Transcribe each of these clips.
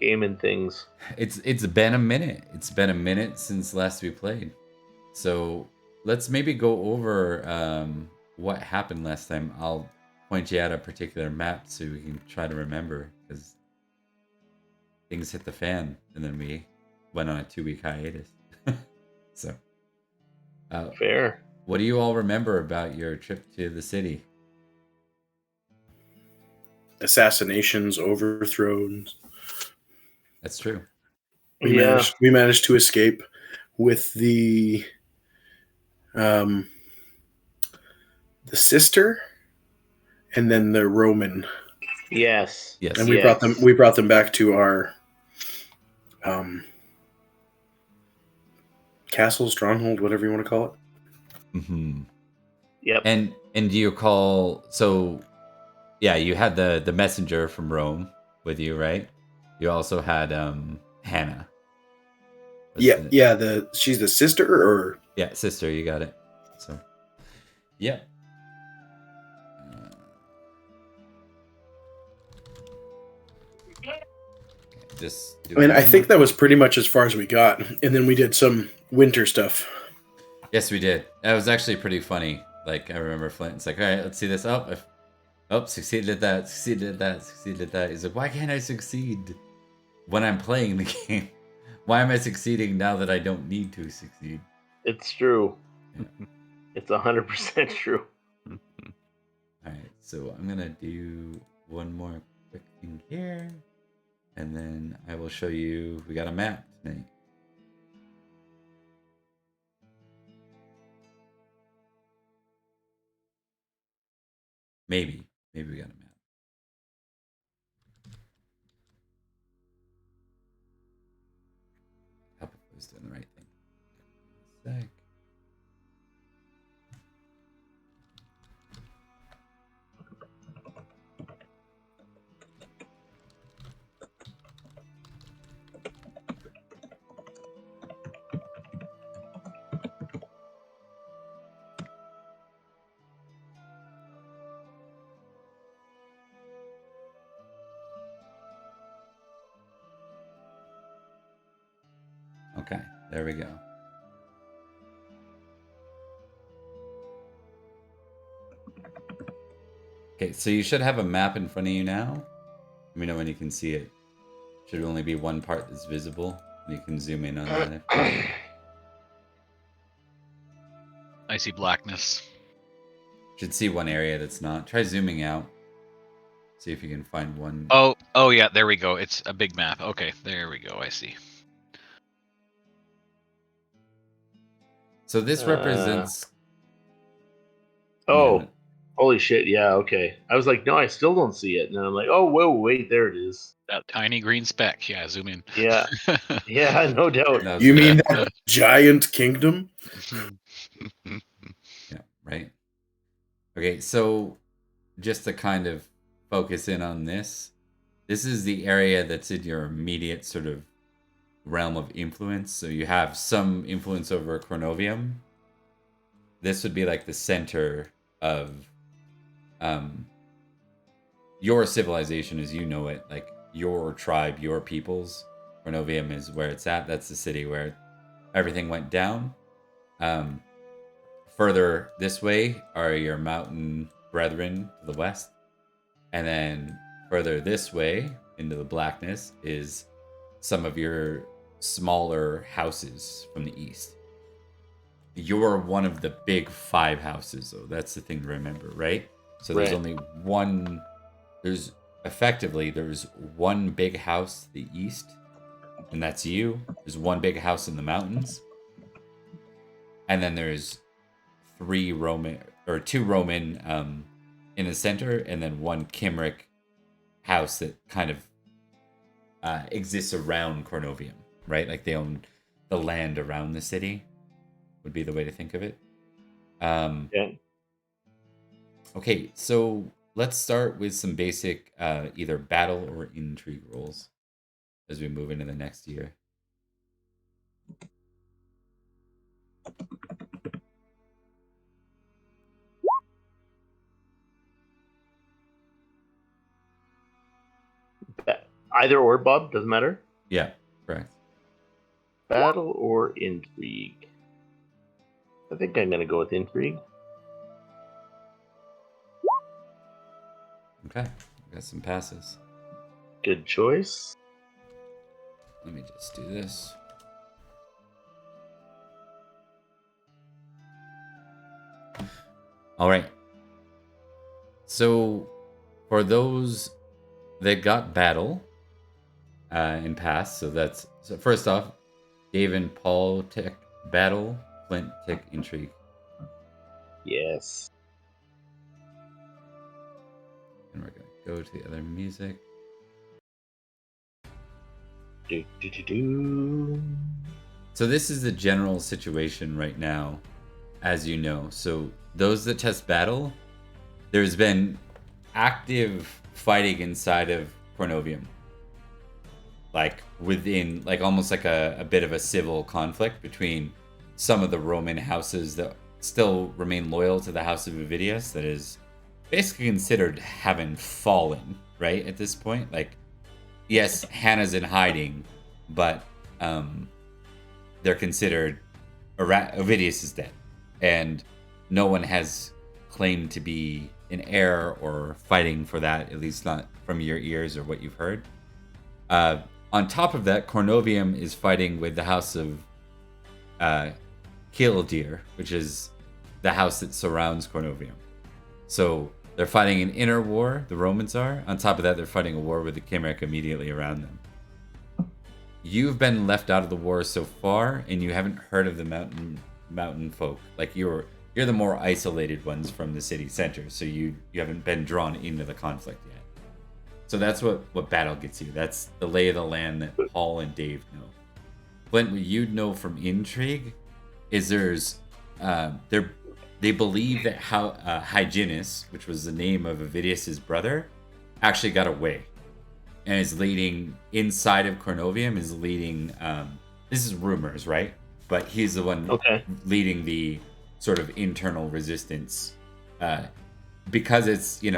gaming things. It's been a minute. It's been a minute since last we played. So let's maybe go over what happened last time. I'll point you at a particular map so we can try to remember, because things hit the fan and then we went on a 2-week hiatus. So Fair. what do you all remember about your trip to the city? Assassinations, overthrows. That's true. We managed to escape with the sister and then the Roman. Yes. And we brought them back to our castle, stronghold, whatever you want to call it. Mm-hmm. Yep. And do you call, so yeah, you had the messenger from Rome with you, right? You also had Hannah. She's the sister, or yeah, sister, you got it. So yeah. I think that was pretty much as far as we got, and then we did some winter stuff. Yes, we did. That was actually pretty funny. Like, I remember Flint's like, all right, let's see this. Succeeded at that, succeeded at that. He's like, why can't I succeed when I'm playing the game? Why am I succeeding now that I don't need to succeed? It's true. Yeah. It's 100% true. All right, so I'm gonna do one more quick thing here, and then I will show you. We got a map tonight. Maybe we got a map. I hope I was doing the right thing. Sec. Okay, there we go. Okay, so you should have a map in front of you now. Let me know when you can see it. Should only be one part that's visible. And you can zoom in on that. I see blackness. Should see one area that's not. Try zooming out. See if you can find one. Oh yeah, there we go. It's a big map. Okay, there we go. I see. So this represents. Oh, holy shit! Yeah, okay. I was like, no, I still don't see it, and then I'm like, oh, whoa, wait, there it is. That tiny green speck. Yeah, zoom in. Yeah, yeah, no doubt. You mean that giant kingdom? Yeah, right. Okay, so just to kind of focus in on this is the area that's in your immediate sort of realm of influence. So you have some influence over Cornovium. This would be like the center of your civilization as you know it, like your tribe, your peoples. Cornovium is where it's at. That's the city where everything went down. Further this way are your mountain brethren to the west. And then further this way into the blackness is some of your smaller houses from the east. You're one of the big 5 houses, though. That's the thing to remember, right? So there's only one. There's one big house to the east, and that's you. There's one big house in the mountains, and then there's 2 Roman in the center, and then 1 Cymric house that kind of exists around Cornovium, right? Like they own the land around the city, would be the way to think of it. Yeah. Okay, so let's start with some basic either battle or intrigue rolls as we move into the next year. Either or, Bob, doesn't matter. Yeah, correct. Battle or intrigue? I think I'm gonna go with intrigue. Okay, got some passes. Good choice. Let me just do this. All right. So, for those that got battle in pass, so first off, Dave and Paul tick battle, Flint tick intrigue. Yes. And we're gonna go to the other music. Do, do, do, do. So this is the general situation right now, as you know. So those that test battle, there's been active fighting inside of Cornovium. Like within, like almost like a bit of a civil conflict between some of the Roman houses that still remain loyal to the House of Avidius, that is basically considered having fallen, right, at this point. Like, yes, Hannah's in hiding, but they're considered Ovidius is dead, and no one has claimed to be an heir or fighting for that, at least not from your ears or what you've heard. On top of that, Cornovium is fighting with the House of Kildare, which is the house that surrounds Cornovium. So they're fighting an inner war, the Romans are. On top of that, they're fighting a war with the Cymric immediately around them. You've been left out of the war so far, and you haven't heard of the mountain folk. Like you're the more isolated ones from the city center, so you haven't been drawn into the conflict yet. So that's what battle gets you. That's the lay of the land that Paul and Dave know. Flint, what you'd know from intrigue is they believe that Hyginus, which was the name of Avidius's brother, actually got away and is leading inside of Cornovium. Is leading. This is rumors, right? But he's the one leading the sort of internal resistance. Because it's, in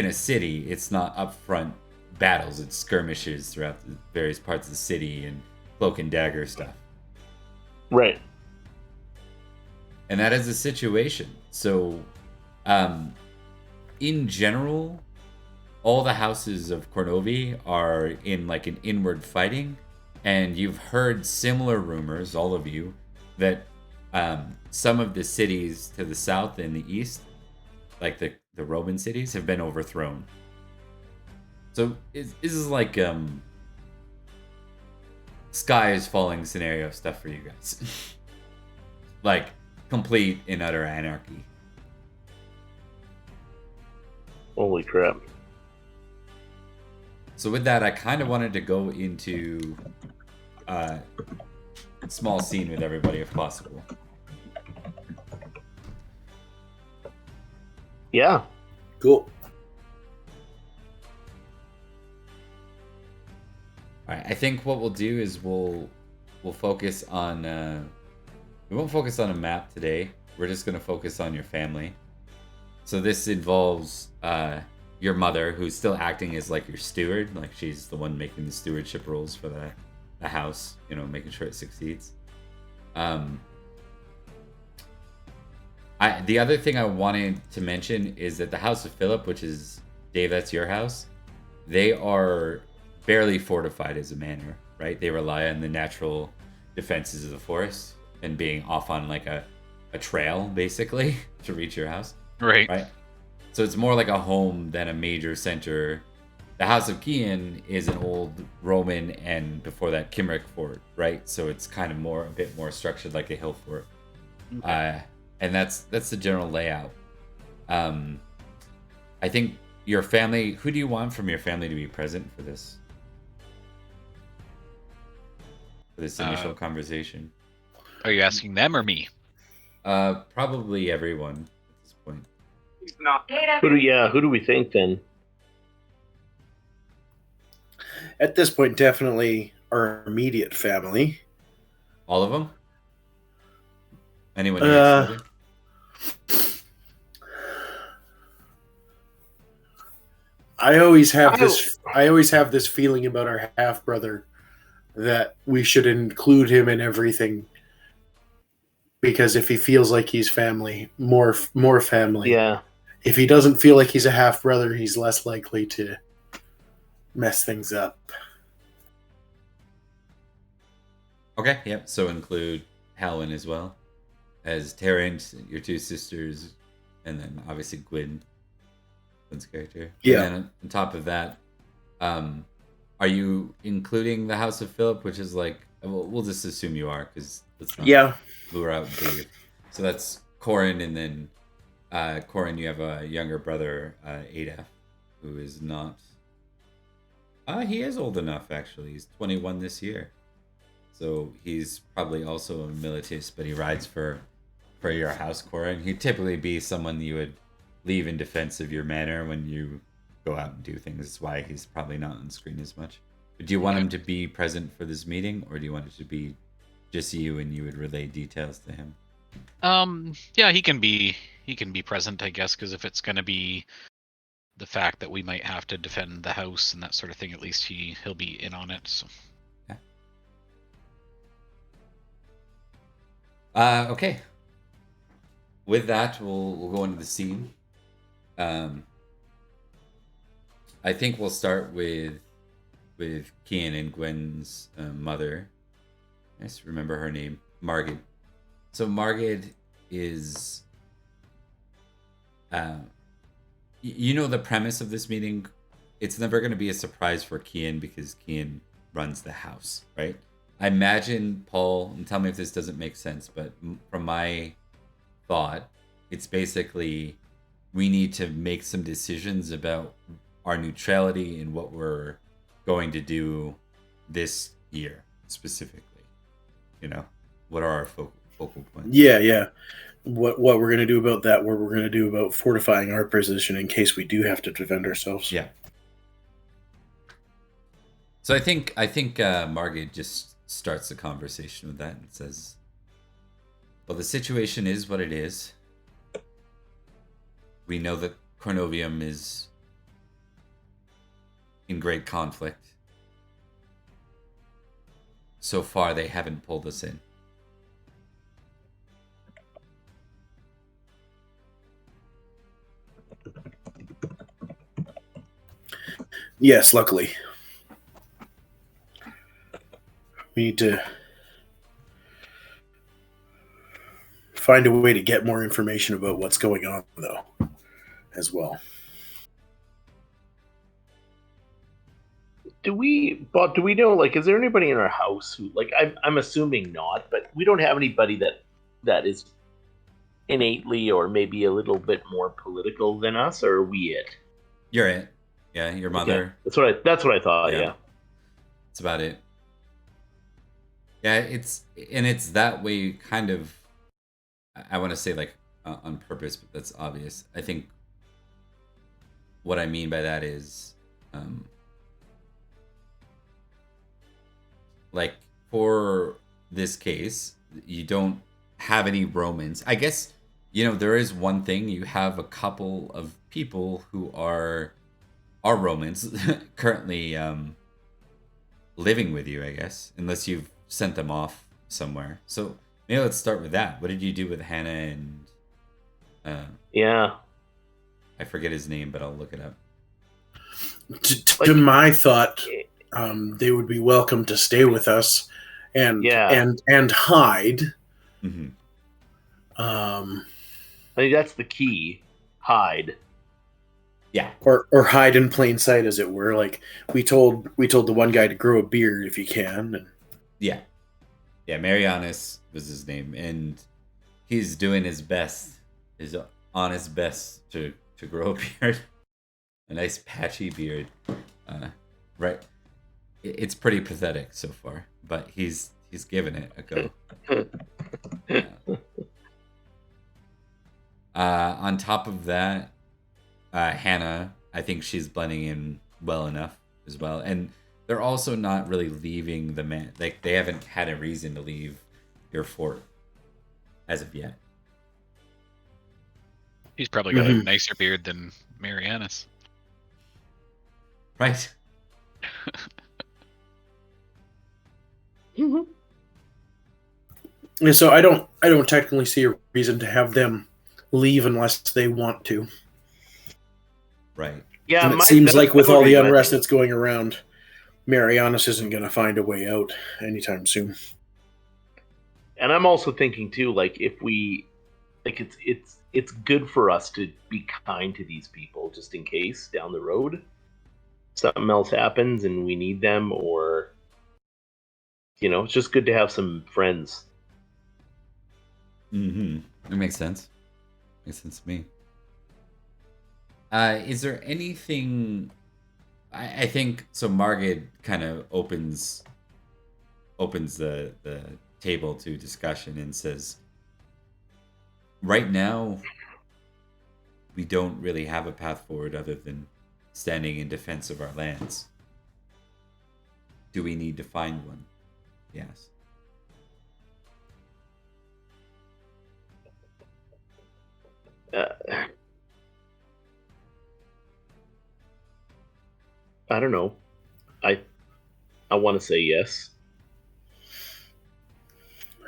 a city, it's not upfront battles, it's skirmishes throughout the various parts of the city and cloak and dagger stuff. Right. And that is the situation. So, in general, all the houses of Cornovii are in like an inward fighting, and you've heard similar rumors, all of you, that some of the cities to the south and the east, like the Roman cities, have been overthrown. So this is like sky is falling scenario stuff for you guys. Like complete and utter anarchy. Holy crap. So with that, I kind of wanted to go into a small scene with everybody if possible. Yeah. Cool. All right, I think what we'll do is we'll focus on we won't focus on a map today. We're just going to focus on your family. So this involves your mother, who's still acting as like your steward, like she's the one making the stewardship roles for the house, making sure it succeeds. The other thing I wanted to mention is that the House of Philip, which is, Dave, that's your house, they are barely fortified as a manor, right? They rely on the natural defenses of the forest and being off on like a trail, basically, to reach your house. Right. So it's more like a home than a major center. The House of Cian is an old Roman and before that Cymric fort, right? So it's kind of a bit more structured like a hill fort. Okay. And that's the general layout. I think your family, who do you want from your family to be present for this? For this initial conversation? Are you asking them or me? Probably everyone at this point. Who do we think then? At this point, definitely our immediate family. All of them? Anyone here? I always have this feeling about our half brother that we should include him in everything, because if he feels like he's family, more family. Yeah. If he doesn't feel like he's a half brother, he's less likely to mess things up. Okay, yep. So include Halwyn as well as Terrence, your two sisters, and then obviously Gwyn's character. Yeah. And then on top of that, are you including the House of Philip, which is like, we'll just assume you are, because let's not lure out David. So that's Corin, and then Corin, you have a younger brother, Adaf, who is not. He is old enough, actually. He's 21 this year. So he's probably also a militist, but he rides for your house, Corin. He'd typically be someone you would leave in defense of your manor when you go out and do things. That's why he's probably not on screen as much. But do you want him to be present for this meeting, or do you want it to be just you and you would relay details to him? Yeah, he can be present, I guess, because if it's going to be the fact that we might have to defend the house and that sort of thing, at least he'll be in on it. So. Okay. With that, we'll go into the scene. I think we'll start with Cian and Gwen's mother. I just remember her name, Margaret. So Margaret is, you know, the premise of this meeting. It's never going to be a surprise for Cian because Cian runs the house, right? I imagine, Paul, and tell me if this doesn't make sense, but from my thought, it's basically we need to make some decisions about our neutrality and what we're going to do this year specifically. You know, what are our focal points? Yeah. What we're going to do about that, what we're going to do about fortifying our position in case we do have to defend ourselves. Yeah. So I think Margaret just starts the conversation with that and says, well, the situation is what it is. We know that Cornovium is in great conflict. So far, they haven't pulled us in. Yes, luckily. We need to find a way to get more information about what's going on, though, as well. Do we know, like, is there anybody in our house who, like, I'm assuming not, but we don't have anybody that is innately or maybe a little bit more political than us, or are we it? You're it. Yeah, your mother. Okay. That's what I thought, yeah. That's about it. Yeah, it's that way kind of, I want to say like on purpose, but that's obvious. I think what I mean by that is, like for this case, you don't have any Romans. I guess, you know, there is one thing. You have a couple of people who are Romans currently living with you, I guess, unless you've sent them off somewhere. So maybe let's start with that. What did you do with Hannah and yeah, I forget his name, but I'll look it up. To my thought, they would be welcome to stay with us and hide. Mm-hmm. I think that's the key. Hide. Yeah. Or hide in plain sight, as it were. Like we told the one guy to grow a beard if he can. And... Yeah. Marianus was his name, and he's doing his best, his honest best to grow a beard, a nice patchy beard. Right. It's pretty pathetic so far, but he's given it a go. On top of that, Hannah, I think she's blending in well enough as well, and they're also not really leaving the man. Like they haven't had a reason to leave your fort as of yet. He's probably got a nicer beard than Marianus. right? Yeah, so I don't technically see a reason to have them leave unless they want to. Right. Yeah, And it seems like with that would all be the my unrest thing. that's going around, Marianus isn't going to find a way out anytime soon. And I'm also thinking too, like if we, like it's good for us to be kind to these people just in case down the road something else happens and we need them, or it's just good to have some friends. It makes sense. Makes sense to me. Is there anything? I think so. Margit kind of opens the table to discussion and says, "Right now, we don't really have a path forward other than standing in defense of our lands. Do we need to find one?" Yes. I don't know. I want to say yes.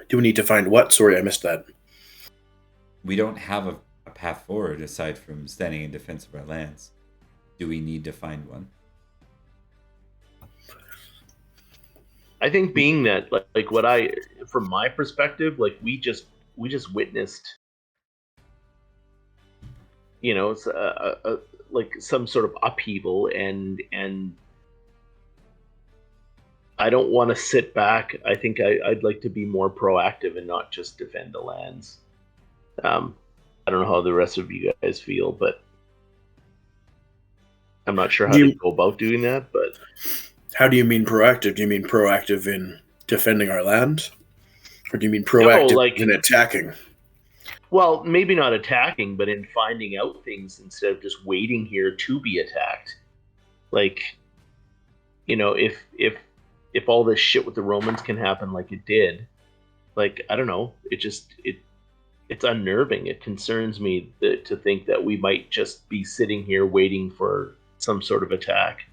Do we need to find what? Sorry, I missed that. We don't have a path forward aside from standing in defense of our lands. Do we need to find one? I think being that like what I from my perspective, like we just witnessed, it's like some sort of upheaval, and I don't want to sit back. I think I'd like to be more proactive and not just defend the lands. I don't know how the rest of you guys feel, but I'm not sure how to go about doing that. But how do you mean proactive? Do you mean proactive in defending our land? Or do you mean no, proactive like, in attacking? well, maybe not attacking, but in finding out things instead of just waiting here to be attacked. Like, if all this shit with the Romans can happen like it did, like I don't know, it's unnerving. It concerns me to think that we might just be sitting here waiting for some sort of attack.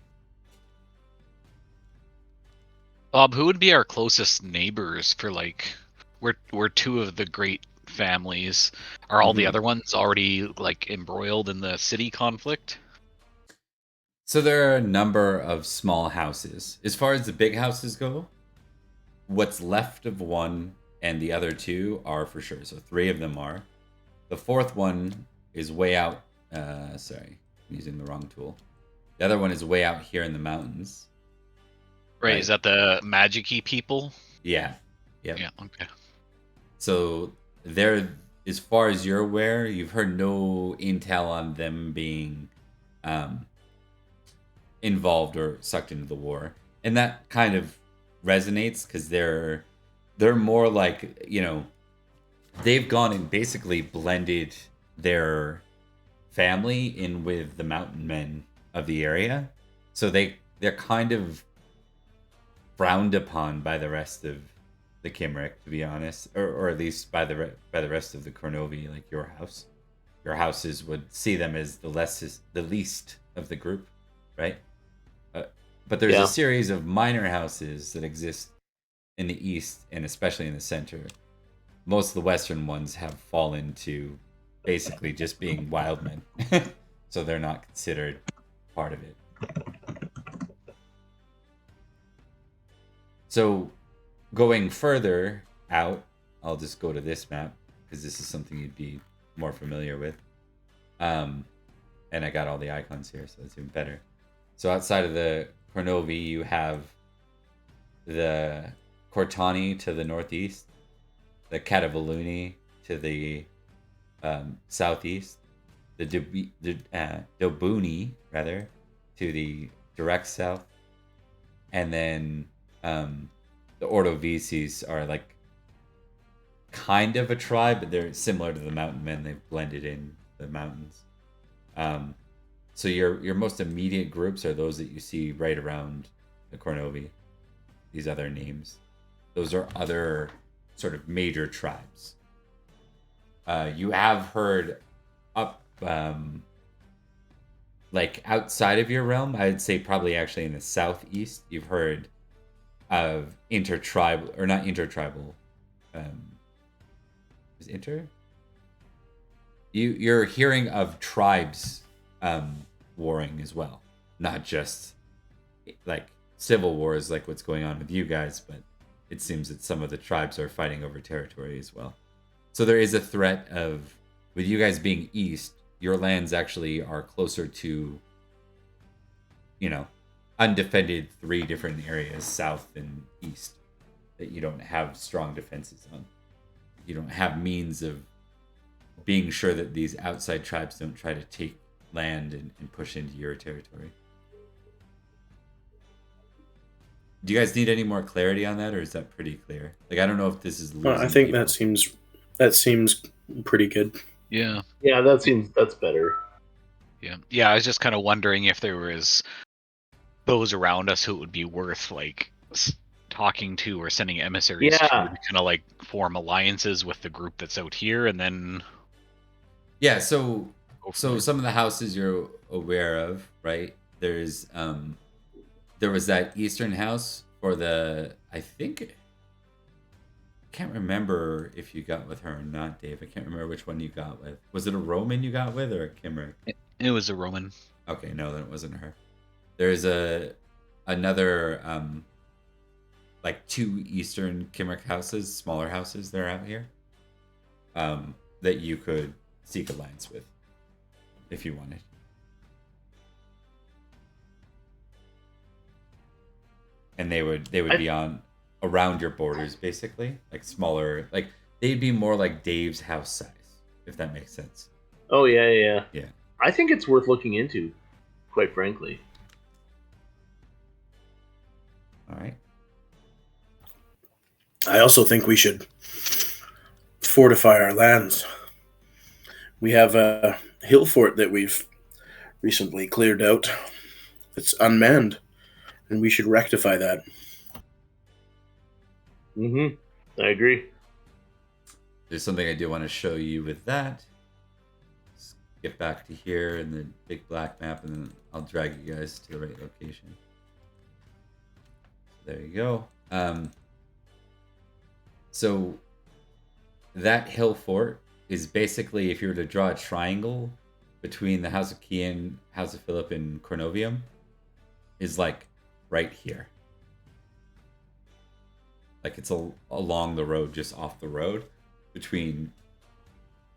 Bob, who would be our closest neighbors for like we're two of the great families. Are all the other ones already like embroiled in the city conflict? So there are a number of small houses. As far as the big houses go, what's left of one and the other two are for sure. So three of them are. The fourth one is way out. Sorry, I'm using the wrong tool. The other one is way out here in the mountains. Right, is that the magic-y people? Yeah. Yep. Yeah, okay. So they're, as far as you're aware, you've heard no intel on them being involved or sucked into the war. And that kind of resonates because they're more like, they've gone and basically blended their family in with the mountain men of the area. So they're kind of frowned upon by the rest of the Cymric, to be honest, or at least by the rest of the Cornovii, like your house. Your houses would see them as the least of the group, right? But there's a series of minor houses that exist in the east and especially in the center. Most of the western ones have fallen to basically just being wild men, so they're not considered part of it. So going further out, I'll just go to this map because this is something you'd be more familiar with. And I got all the icons here, so that's even better. So outside of the Cornovii, you have the Cortani to the northeast, the Catavaluni to the southeast, the Dobuni rather to the direct south, and then the Ordovices are like kind of a tribe, but they're similar to the mountain men. They've blended in the mountains. So your most immediate groups are those that you see right around the Cornovii. These other names, those are other sort of major tribes. You have heard up like outside of your realm, I'd say probably actually in the southeast, you've heard of intertribal, or not intertribal. Is inter? You're hearing of tribes warring as well, not just like civil wars like what's going on with you guys, but it seems that some of the tribes are fighting over territory as well. So there is a threat of, with you guys being east, your lands actually are closer to, you know, undefended 3 different areas, south and east, that you don't have strong defenses on. You don't have means of being sure that these outside tribes don't try to take land and push into your territory. Do you guys need any more clarity on that, or is that pretty clear? Like, I don't know if this is losing Well, I think people. that seems pretty good. Yeah. Yeah, that's better. Yeah. I was just kind of wondering if there was those around us who it would be worth like talking to or sending emissaries to kind of like form alliances with the group that's out here, and then Yeah, so there. some of the houses you're aware of, right? There was that eastern house for the, I think, can't remember if you got with her or not, Dave. I can't remember which one you got with. Was it a Roman you got with or a Cymric? It was a Roman. Okay, no, then it wasn't her. There's another like 2 eastern Cymric houses, smaller houses that are out here, that you could seek alliance with if you wanted. And they would be on around your borders, basically, like smaller, like they'd be more like Dave's house size, if that makes sense. Oh yeah. Yeah. I think it's worth looking into, quite frankly. All right. I also think we should fortify our lands. We have a hill fort that we've recently cleared out. It's unmanned, and we should rectify that. I agree. There's something I do want to show you with that. Let's get back to here in the big black map, and then I'll drag you guys to the right location. There you go. So that hill fort is basically, if you were to draw a triangle between the House of Cian, House of Philip, and Cornovium, is like right here. Like it's along the road, just off the road between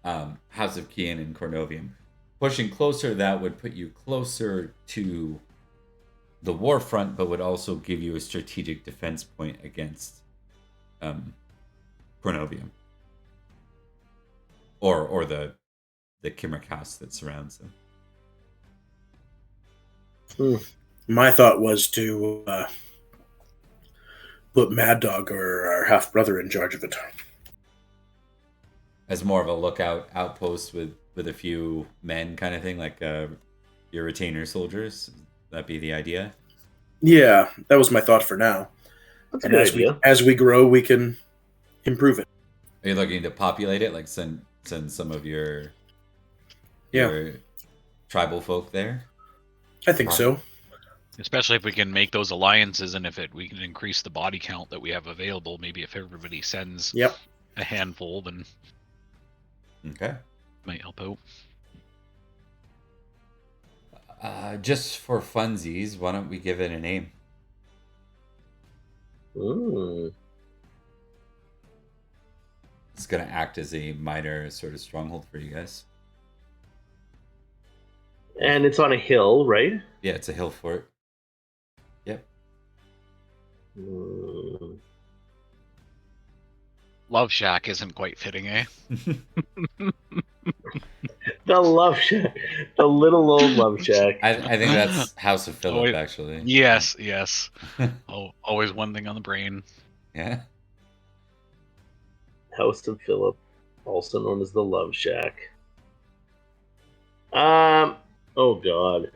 House of Cian and Cornovium. Pushing closer, that would put you closer to the war front, but would also give you a strategic defense point against Cornovium. Or the Cymric house that surrounds them. My thought was to put Mad Dog, or our half brother, in charge of it. As more of a lookout outpost with a few men, kind of thing, like your retainer soldiers. That'd be the idea. Yeah, that was my thought for now. That's a good idea. As we grow, we can improve it. Are you looking to populate it? Like send some of your tribal folk there? I think so. Especially if we can make those alliances, and if we can increase the body count that we have available. Maybe if everybody sends a handful, then okay, might help out. Just for funsies, why don't we give it a name? It's gonna act as a minor sort of stronghold for you guys. And it's on a hill, right? Yeah, it's a hill fort. Yep. Love Shack isn't quite fitting, eh? The Love Shack. The little old Love Shack. I think that's House of Philip, actually. Yes. Always one thing on the brain. Yeah. House of Philip, also known as the Love Shack. Oh God.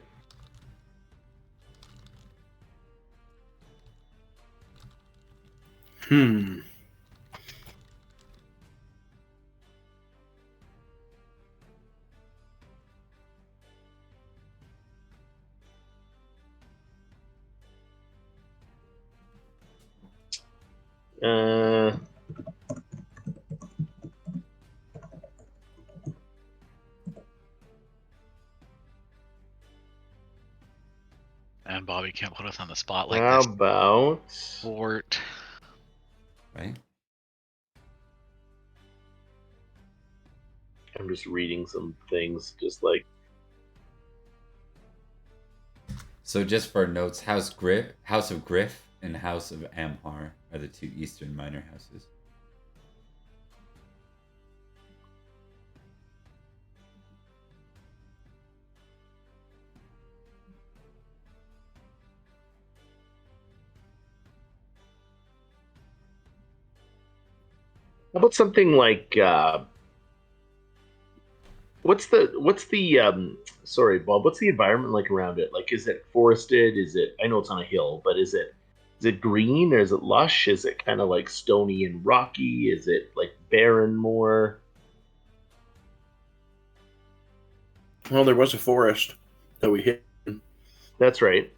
Uh, And Bobby can't put us on the spot like how this. about Sport. Right? I'm just reading some things, just like So just for notes, House of Griff, and House of Amhar are the two eastern minor houses. how about something like what's the sorry, Bob, what's the environment like around it? Like, is it forested? Is it, I know it's on a hill, but is it green, or is it lush? Is it kind of like stony and rocky? Is it like barren more? Well, there was a forest that we hit. That's right.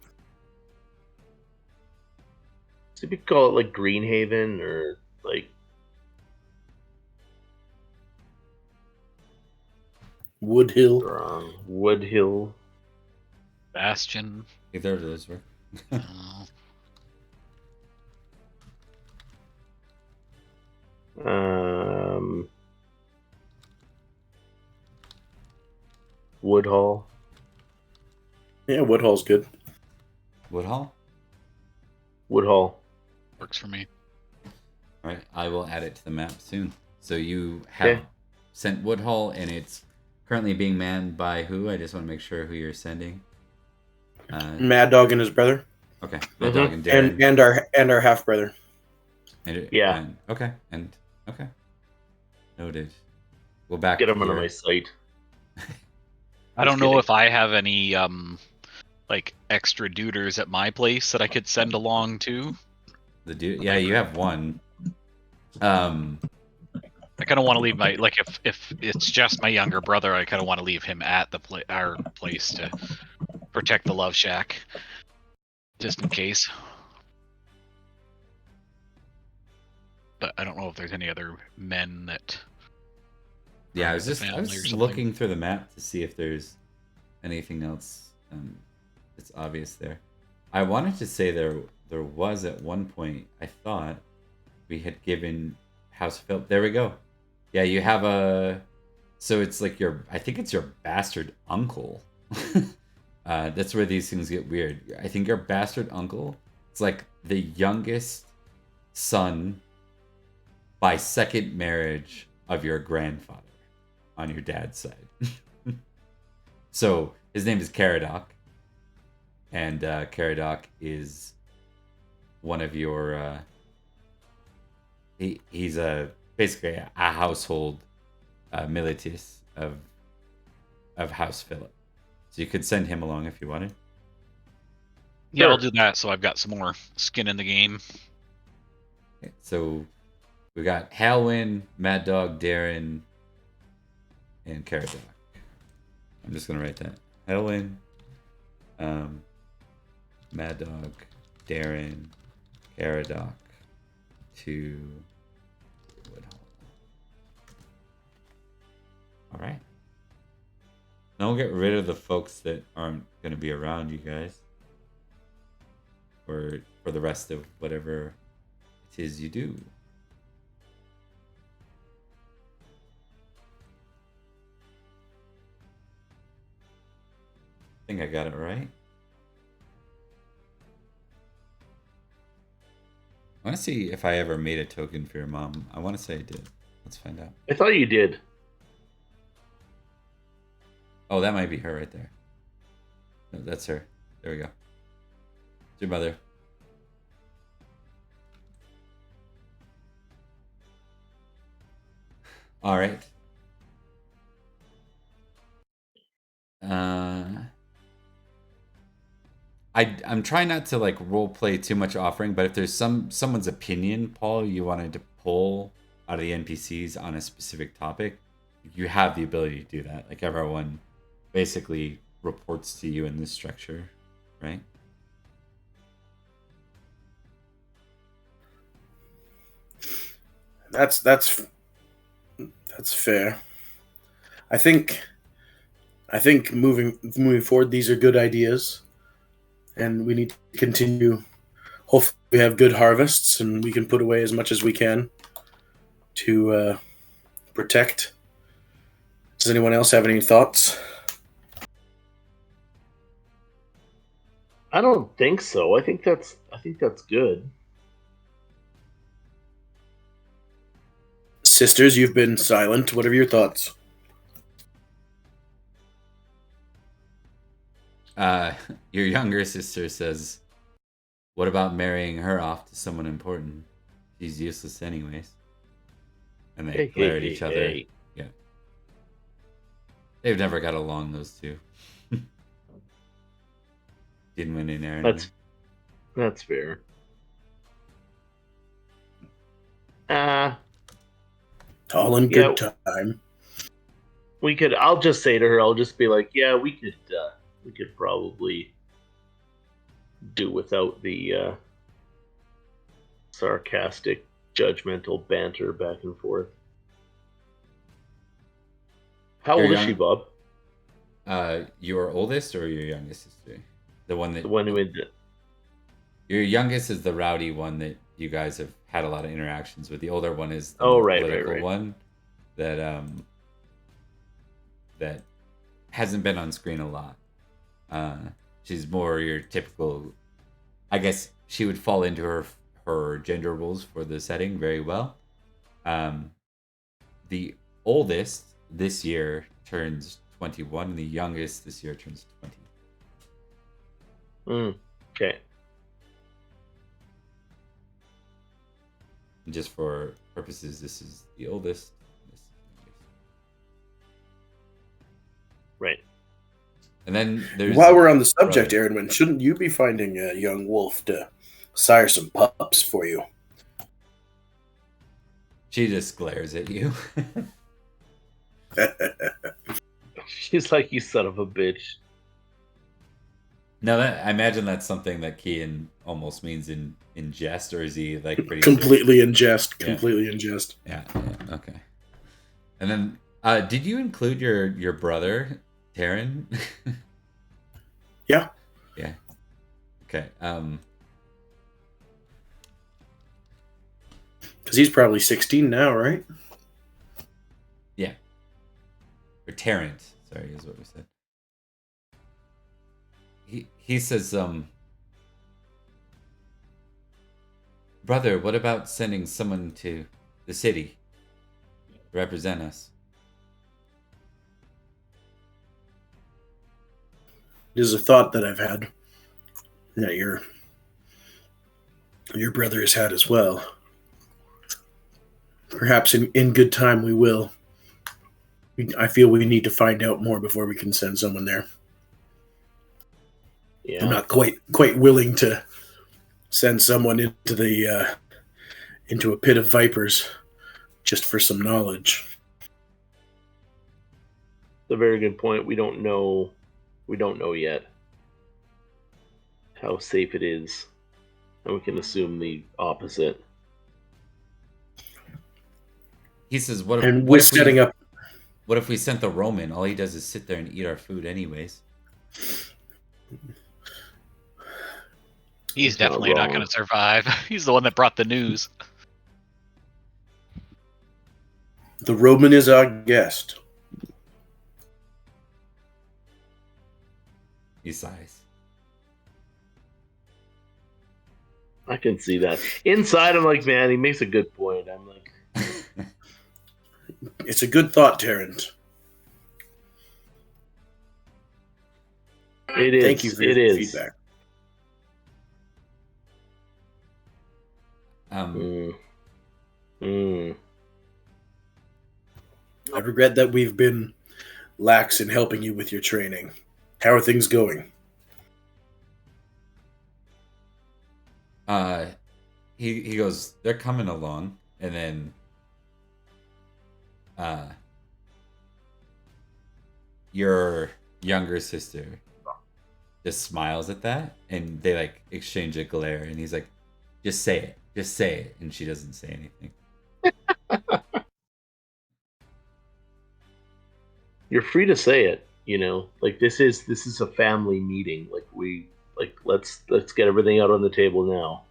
So we could call it like Greenhaven, or like Woodhill. Wood Hill. Bastion. Either of those work. Uh, Woodhall. Yeah, Woodhall's good. Woodhall? Woodhall. works for me. All right, I will add it to the map soon. So you have Okay. sent Woodhall, and it's currently being manned by who? I just want to make sure who you're sending. Mad Dog and his brother, Okay, Mad Mhm. Dog and Darren. and our half brother. Yeah. Okay. Noted. We'll back Get them here. out of my sight. I don't Just know kidding. if I have any like extra duders at my place that I could send along too. The dude. Yeah, you have one. I kind of want to leave my like if it's just my younger brother, I kind of want to leave him at the our place to protect the love shack, just in case. But I don't know if there's any other men that. Yeah, I are was with the just family or something. looking through the map to see if there's anything else that's obvious there. I wanted to say there was at one point. I thought we had given House of Philip. There we go. Yeah, you have a. So it's like I think it's your bastard uncle. That's where these things get weird. I think your bastard uncle is like the youngest son by second marriage of your grandfather on your dad's side. So his name is Caradoc, and Caradoc is one of your. He's basically a household militis of House Philip. So you could send him along if you wanted. Yeah, I'll Sure. do that. So I've got some more skin in the game. Okay, so we got Halwyn, Mad Dog, Darren, and Caradoc. I'm just gonna write that. Halwyn, Mad Dog, Darren, Caradoc, to Woodhall. All right. Now we'll get rid of the folks that aren't going to be around you guys for the rest of whatever it is you do. I think I got it right. I want to see if I ever made a token for your mom. I want to say I did. Let's find out. I thought you did. Oh, that might be her right there. No, that's her. There we go. It's your mother. All right. I'm trying not to like role play too much offering, but if there's someone's opinion, Paul, you wanted to pull out of the NPCs on a specific topic, you have the ability to do that. Like everyone basically reports to you in this structure, right? That's fair. I think moving forward, these are good ideas, and we need to continue. Hopefully, we have good harvests, and we can put away as much as we can to protect. Does anyone else have any thoughts? I don't think so. I think that's good. Sisters, you've been silent. What are your thoughts? Your younger sister says, "What about marrying her off to someone important? She's useless anyways." And they glare at each other. Yeah, they've never got along, those two. Didn't win an errand. That's fair. All in good time. We could. I'll just say to her. I'll just be like, "Yeah, we could probably do without the sarcastic, judgmental banter back and forth." How old is she, Bob? Your oldest or your youngest sister? The one who did it. Your youngest is the rowdy one that you guys have had a lot of interactions with. The older one is the political one that that hasn't been on screen a lot. She's more your typical. I guess she would fall into her gender roles for the setting very well. The oldest this year turns 21, and the youngest this year turns 20. Okay. Just for purposes, this is the oldest. This is the youngest. Right. And then there's. While we're on the subject, Aaron, shouldn't you be finding a young wolf to sire some pups for you? She just glares at you. She's like, "You son of a bitch." No, I imagine that's something that Kian almost means in jest, or is he like pretty completely in jest? Yeah. Completely in jest. Yeah. Okay. And then, did you include your brother, Taryn? Yeah. Yeah. Okay. Because he's probably 16 now, right? Yeah. Or Tarrant, sorry, is what we said. He says, "Brother, what about sending someone to the city to represent us?" This is a thought that I've had that your brother has had as well. Perhaps in good time we will. I feel we need to find out more before we can send someone there. Yeah. I'm not quite willing to send someone into a pit of vipers just for some knowledge. It's a very good point. We don't know yet how safe it is, and we can assume the opposite. He says, "What if we sent the Roman? All he does is sit there and eat our food, anyways." He's definitely not going to survive. He's the one that brought the news. The Roman is our guest. He sighs. I can see that. Inside, I'm like, man, he makes a good point. I'm like, it's a good thought, Terrence. It is. Thank you for your feedback. I regret that we've been lax in helping you with your training. How are things going? He goes, "They're coming along," and then your younger sister just smiles at that, and they like exchange a glare, and he's like, just say it, and she doesn't say anything. You're free to say it. Like this is a family meeting. Let's get everything out on the table now.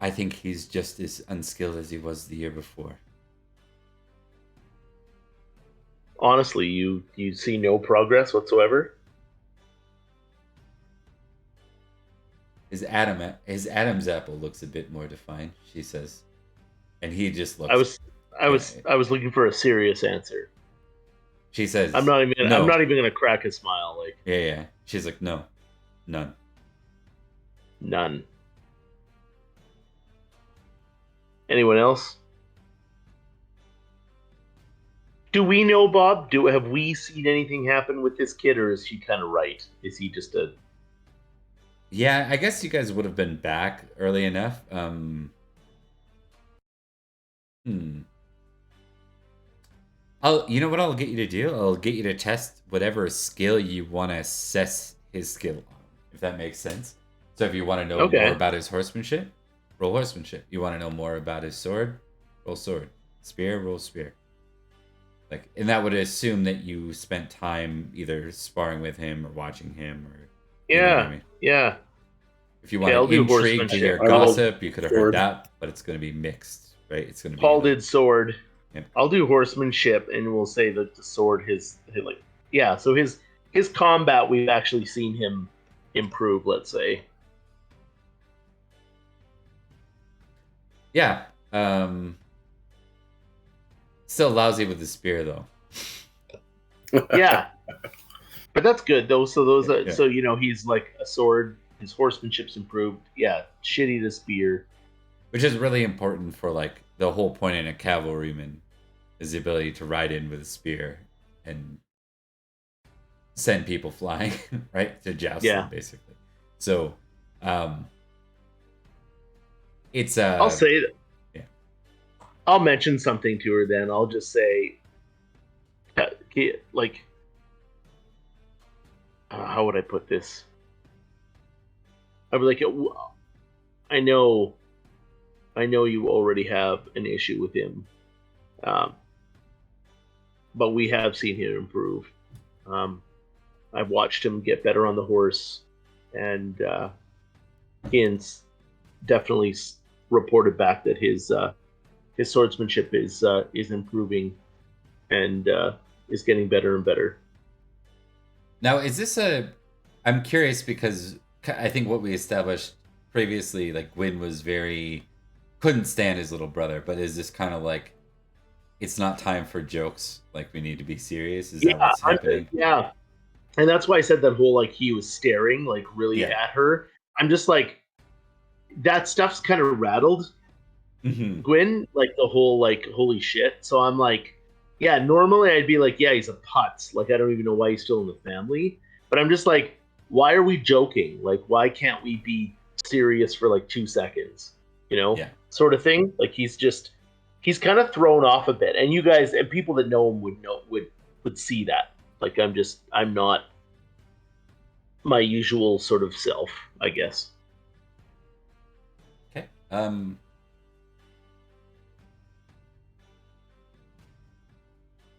I think he's just as unskilled as he was the year before. Honestly, you see no progress whatsoever. His Adam's apple looks a bit more defined, she says, and he just looks. I was I was I was looking for a serious answer. She says, I'm not even no. gonna crack a smile. Like, Yeah. She's like, no, none. Anyone else? Do we know, Bob? Have we seen anything happen with this kid, or is he kind of right? Is he just a? Yeah, I guess you guys would have been back early enough. You know what I'll get you to do? I'll get you to test whatever skill you want to assess his skill on, if that makes sense. So if you want to know more about his horsemanship, roll horsemanship. You want to know more about his sword, roll sword. Spear, roll spear. Like, and that would assume that you spent time either sparring with him or watching him, or you know what I mean? Yeah. If you want intrigue to your gossip, you could have heard that, but it's going to be mixed, right? It's going to be. Paul did sword. Yep. I'll do horsemanship, and we'll say that the sword, so his combat, we've actually seen him improve. Let's say. Yeah. Still lousy with the spear, though. Yeah, but that's good though. So he's like a sword. His horsemanship's improved. Yeah, shitty to spear, which is really important for like the whole point in a cavalryman is the ability to ride in with a spear and send people flying, right? To joust them, basically. So, it's I'll say that. Yeah. I'll mention something to her then. I'll just say, like, how would I put this? I'd be like, I know you already have an issue with him, but we have seen him improve. I've watched him get better on the horse, and Ian's definitely reported back that his swordsmanship is improving and is getting better and better. Now, is this I'm curious because I think what we established previously, like Gwyn couldn't stand his little brother, but is this kind of like, it's not time for jokes, like we need to be serious? Is that what's happening? Yeah. And that's why I said that whole, like, he was staring, like, really at her. I'm just like, that stuff's kind of rattled Gwyn, like, the whole, like, holy shit. So I'm like, yeah, normally I'd be like, yeah, he's a putz. Like, I don't even know why he's still in the family. But I'm just like, why are we joking? Like, why can't we be serious for, like, 2 seconds? Yeah. Sort of thing. Like, he's kind of thrown off a bit. And you guys, and people that know him would see that. Like, I'm not my usual sort of self, I guess. Okay.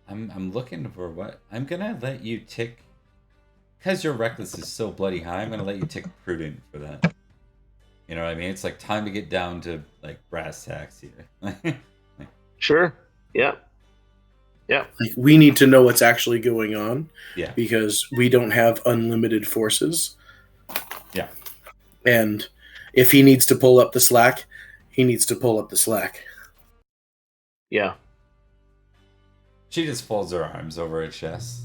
I'm looking for what I'm gonna let you tick, because your reckless is so bloody high. I'm gonna let you tick prudent for that. You know what I mean? It's like time to get down to like brass tacks here. Sure. Yeah. Like, we need to know what's actually going on. Yeah. Because we don't have unlimited forces. Yeah. And if he needs to pull up the slack, he needs to pull up the slack. Yeah. She just folds her arms over her chest,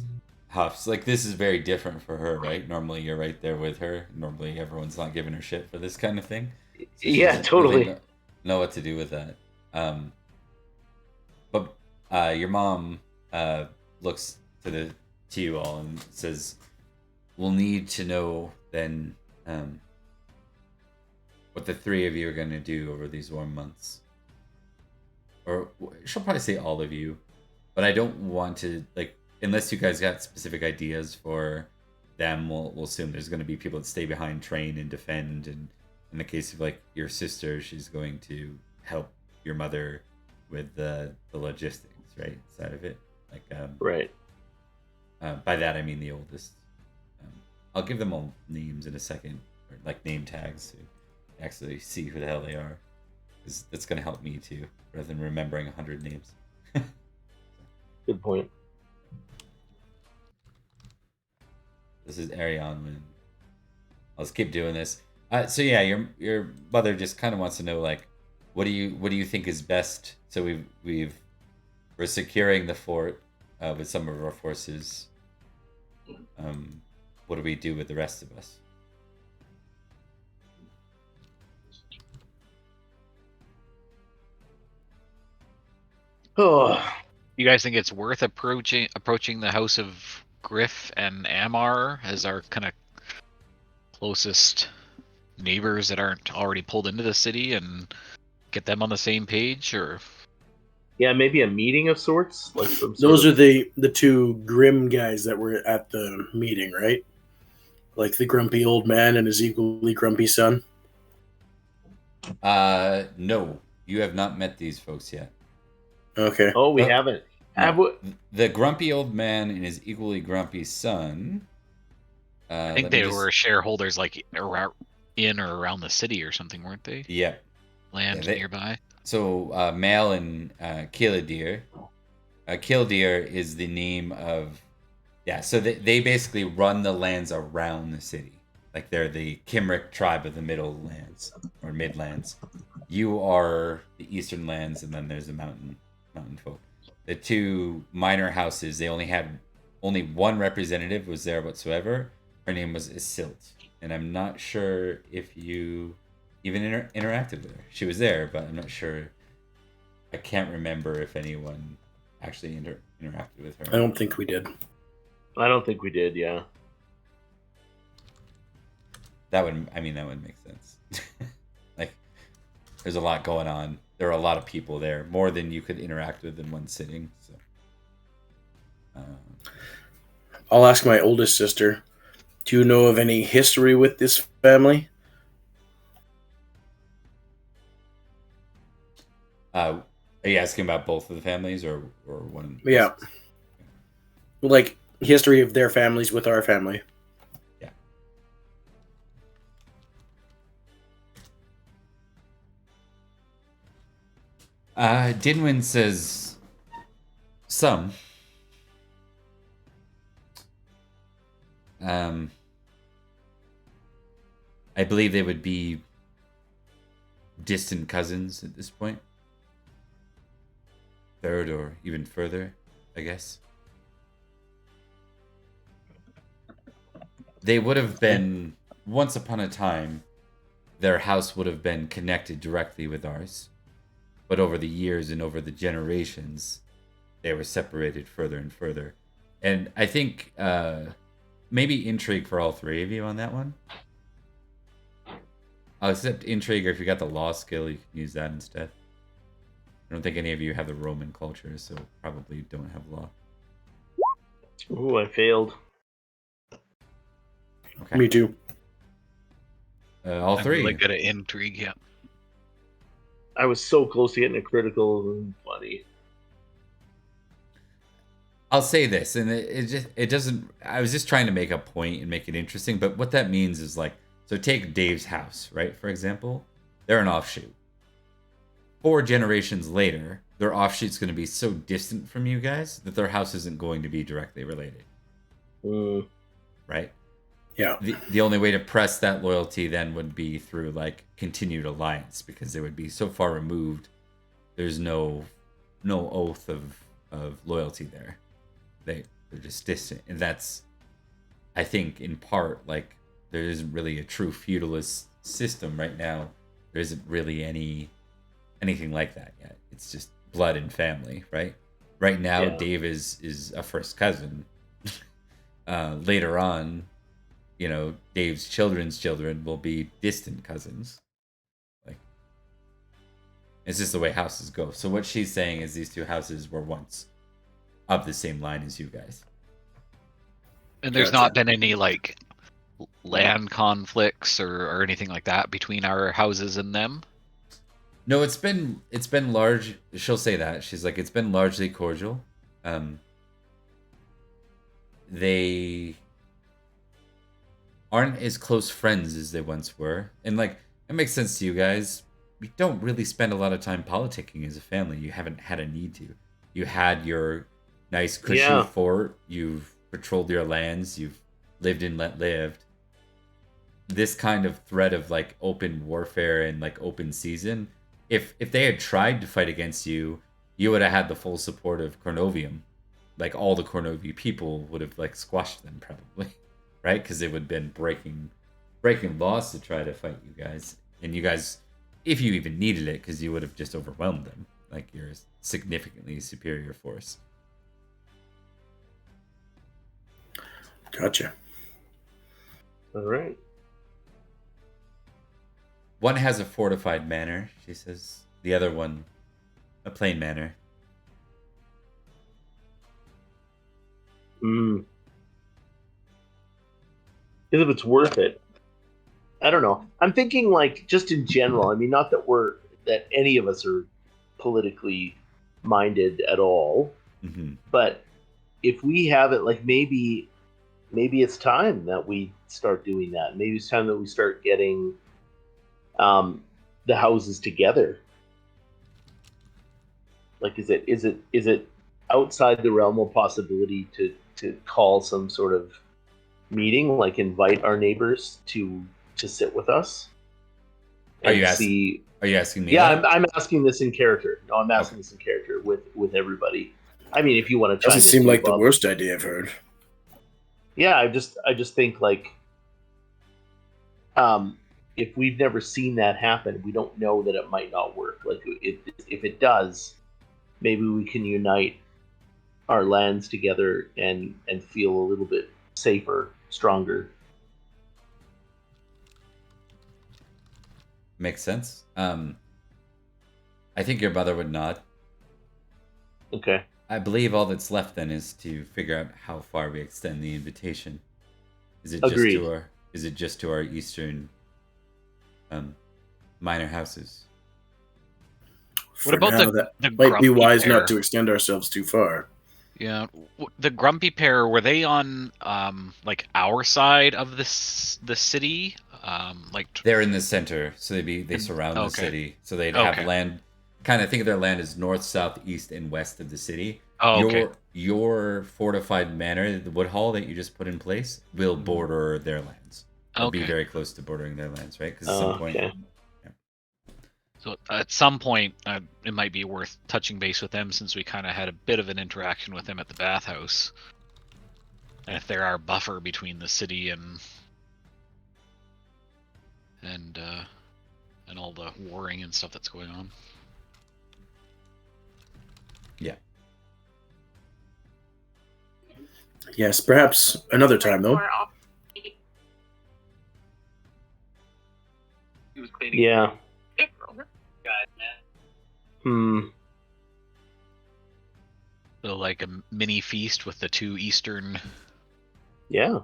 huffs. Like, this is very different for her, right? Normally you're right there with her. Normally everyone's not giving her shit for this kind of thing. So yeah, totally. Really know what to do with that. But your mom looks to you all and says, "We'll need to know then what the three of you are going to do over these warm months." Or she'll probably say all of you, but I don't want to, like, unless you guys got specific ideas for them. We'll assume there's going to be people that stay behind, train, and defend, and in the case of like your sister, she's going to help your mother with the logistics, right? Side of it. Like Right. by that I mean the oldest. I'll give them all names in a second, or like name tags to actually see who the hell they are. Because that's going to help me too, rather than remembering 100 names. Good point. This is Ariane. I'll just keep doing this. So yeah, your mother just kind of wants to know, like, what do you think is best? So we're securing the fort with some of our forces. What do we do with the rest of us? Oh, You guys think it's worth approaching the House of Griff and Amar as our kind of closest neighbors that aren't already pulled into the city and get them on the same page, or yeah, maybe a meeting of sorts, like some. Those are the two grim guys that were at the meeting, right? Like the grumpy old man and his equally grumpy son. No, you have not met these folks yet. Okay. Oh, we haven't. No. Have we? The grumpy old man and his equally grumpy son. I think they were shareholders, like in or around the city or something, weren't they? Yeah. Land nearby. So Mal and Killdeer. Killdeer is the name of. Yeah, so they basically run the lands around the city. Like they're the Cymric tribe of the middle lands or midlands. You are the eastern lands, and then there's the mountain folk. The two minor houses, they only had one representative was there whatsoever. Her name was Isilt, and I'm not sure if you even interacted with her. She was there, but I'm not sure. I can't remember if anyone actually interacted with her. I don't think we did. I don't think we did. Yeah. That would make sense. Like, there's a lot going on. There are a lot of people there, more than you could interact with in one sitting. So, I'll ask my oldest sister. Do you know of any history with this family? Are you asking about both of the families or one? Yeah. Like history of their families with our family. Dinwin says some. I believe they would be distant cousins at this point. Third or even further, I guess. They would have been, once upon a time, their house would have been connected directly with ours. But over the years and over the generations, they were separated further and further. And I think maybe intrigue for all three of you on that one. I'll accept intrigue, or if you got the law skill, you can use that instead. I don't think any of you have the Roman culture, so probably don't have law. Ooh, I failed. Okay. Me too. All I'm three. really good at intrigue, yeah. I was so close to getting a critical. Funny. I'll say this, and it doesn't. I was just trying to make a point and make it interesting, but what that means is like, so take Dave's house, right? For example, they're an offshoot. 4 generations later, their offshoot's going to be so distant from you guys that their house isn't going to be directly related. Right? Yeah. The only way to press that loyalty then would be through like continued alliance, because they would be so far removed. There's no oath of loyalty there. They're just distant, and that's, I think, in part, like, there isn't really a true feudalist system right now. There isn't really anything like that yet. It's just blood and family, right? Right now, Yeah. Dave is a first cousin. Later on, you know, Dave's children's children will be distant cousins. Like, it's just the way houses go. So what she's saying is these two houses were once of the same line as you guys. And there's Gotcha. not been any like land conflicts or anything like that between our houses and them? No, it's been large. She'll say that. She's like, it's been largely cordial. They aren't as close friends as they once were. And like, it makes sense to you guys. We don't really spend a lot of time politicking as a family. You haven't had a need to. You had your nice cushy fort. You've patrolled your lands. You've lived and let lived. This kind of threat of like open warfare and like open season, if they had tried to fight against you, you would have had the full support of Cornovium. Like all the Cornovii people would have like squashed them probably, right? Because they would have been breaking laws to try to fight you guys, and you guys, if you even needed it, because you would have just overwhelmed them. Like you're a significantly superior force. Gotcha. All right. One has a fortified manor, she says. The other one, a plain manor. If it's worth it, I don't know. I'm thinking like just in general. I mean, not that any of us are politically minded at all, but if we have it, like maybe it's time that we start doing that. Maybe it's time that we start getting the houses together. Like, is it outside the realm of possibility to call some sort of meeting, like invite our neighbors to sit with us? Are you asking me? Yeah, I'm asking this in character. No, I'm asking this in character with everybody. I mean, if you want to chime in. Doesn't seem like the worst idea I've heard. Yeah, I just think like, if we've never seen that happen, we don't know that it might not work. Like, if it does, maybe we can unite our lands together and feel a little bit safer, stronger. Makes sense. I think your mother would nod. Okay. I believe all that's left then is to figure out how far we extend the invitation. Is it just to our eastern minor houses? What about the might be wise pair? not to extend ourselves too far. Yeah, the grumpy pair, were they on like our side of the city? Like they're in the center, so they surround the city, so they'd have land. Kind of think of their land as north, south, east, and west of the city. Your fortified manor, the wood hall that you just put in place, will border their lands. It'll be very close to bordering their lands, right? Because at some point. Okay. So at some point, it might be worth touching base with them, since we kind of had a bit of an interaction with them at the bathhouse. And if they're our buffer between the city and all the warring and stuff that's going on. Yeah. Yes, perhaps another time though. Yeah. So like a mini feast with the two eastern. Yeah.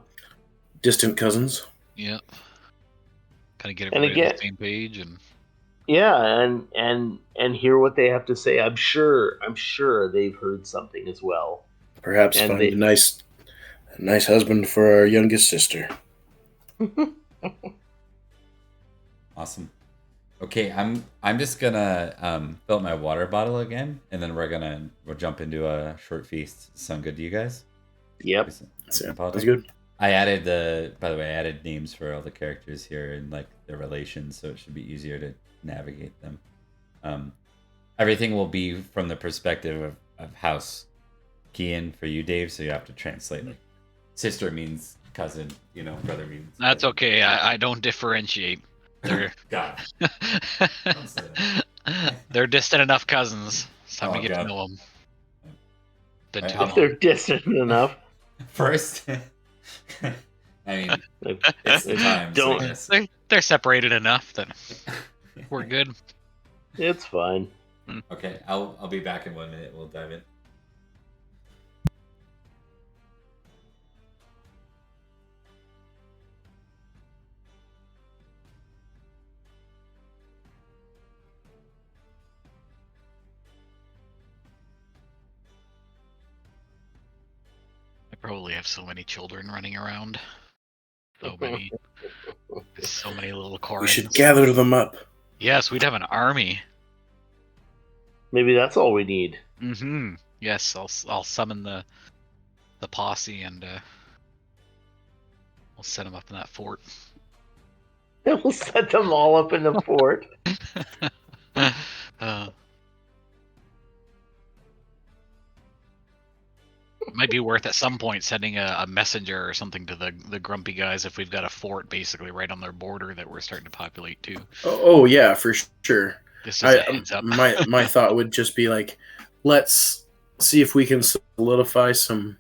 Distant cousins. Yeah. Kind of get everybody on the same page and. Yeah, and hear what they have to say. I'm sure they've heard something as well. Perhaps find a nice husband for our youngest sister. Awesome. Okay, I'm just gonna fill up my water bottle again, and then we'll jump into a short feast. Sound good to you guys? Yep. That's good. I added by the way, I added names for all the characters here and like their relations, so it should be easier to navigate them. Everything will be from the perspective of House Kian for you, Dave, so you have to translate. Like, sister means cousin, brother means. That's cousin. Okay. I don't differentiate. They're God. They're distant enough cousins. It's time to get to know them. If they're distant enough. First, I mean, it's time. They're separated enough that we're good. It's fine. Okay, I'll be back in 1 minute. We'll dive in. Probably have so many children running around. So many little Corins. We should gather them up. Yes, we'd have an army. Maybe that's all we need. Mm-hmm. Yes, I'll summon the posse and we'll set them up in that fort. We'll set them all up in the fort. Might be worth at some point sending a messenger or something to the grumpy guys if we've got a fort basically right on their border that we're starting to populate too. Oh yeah, for sure. This is a heads up. My thought would just be like, let's see if we can solidify some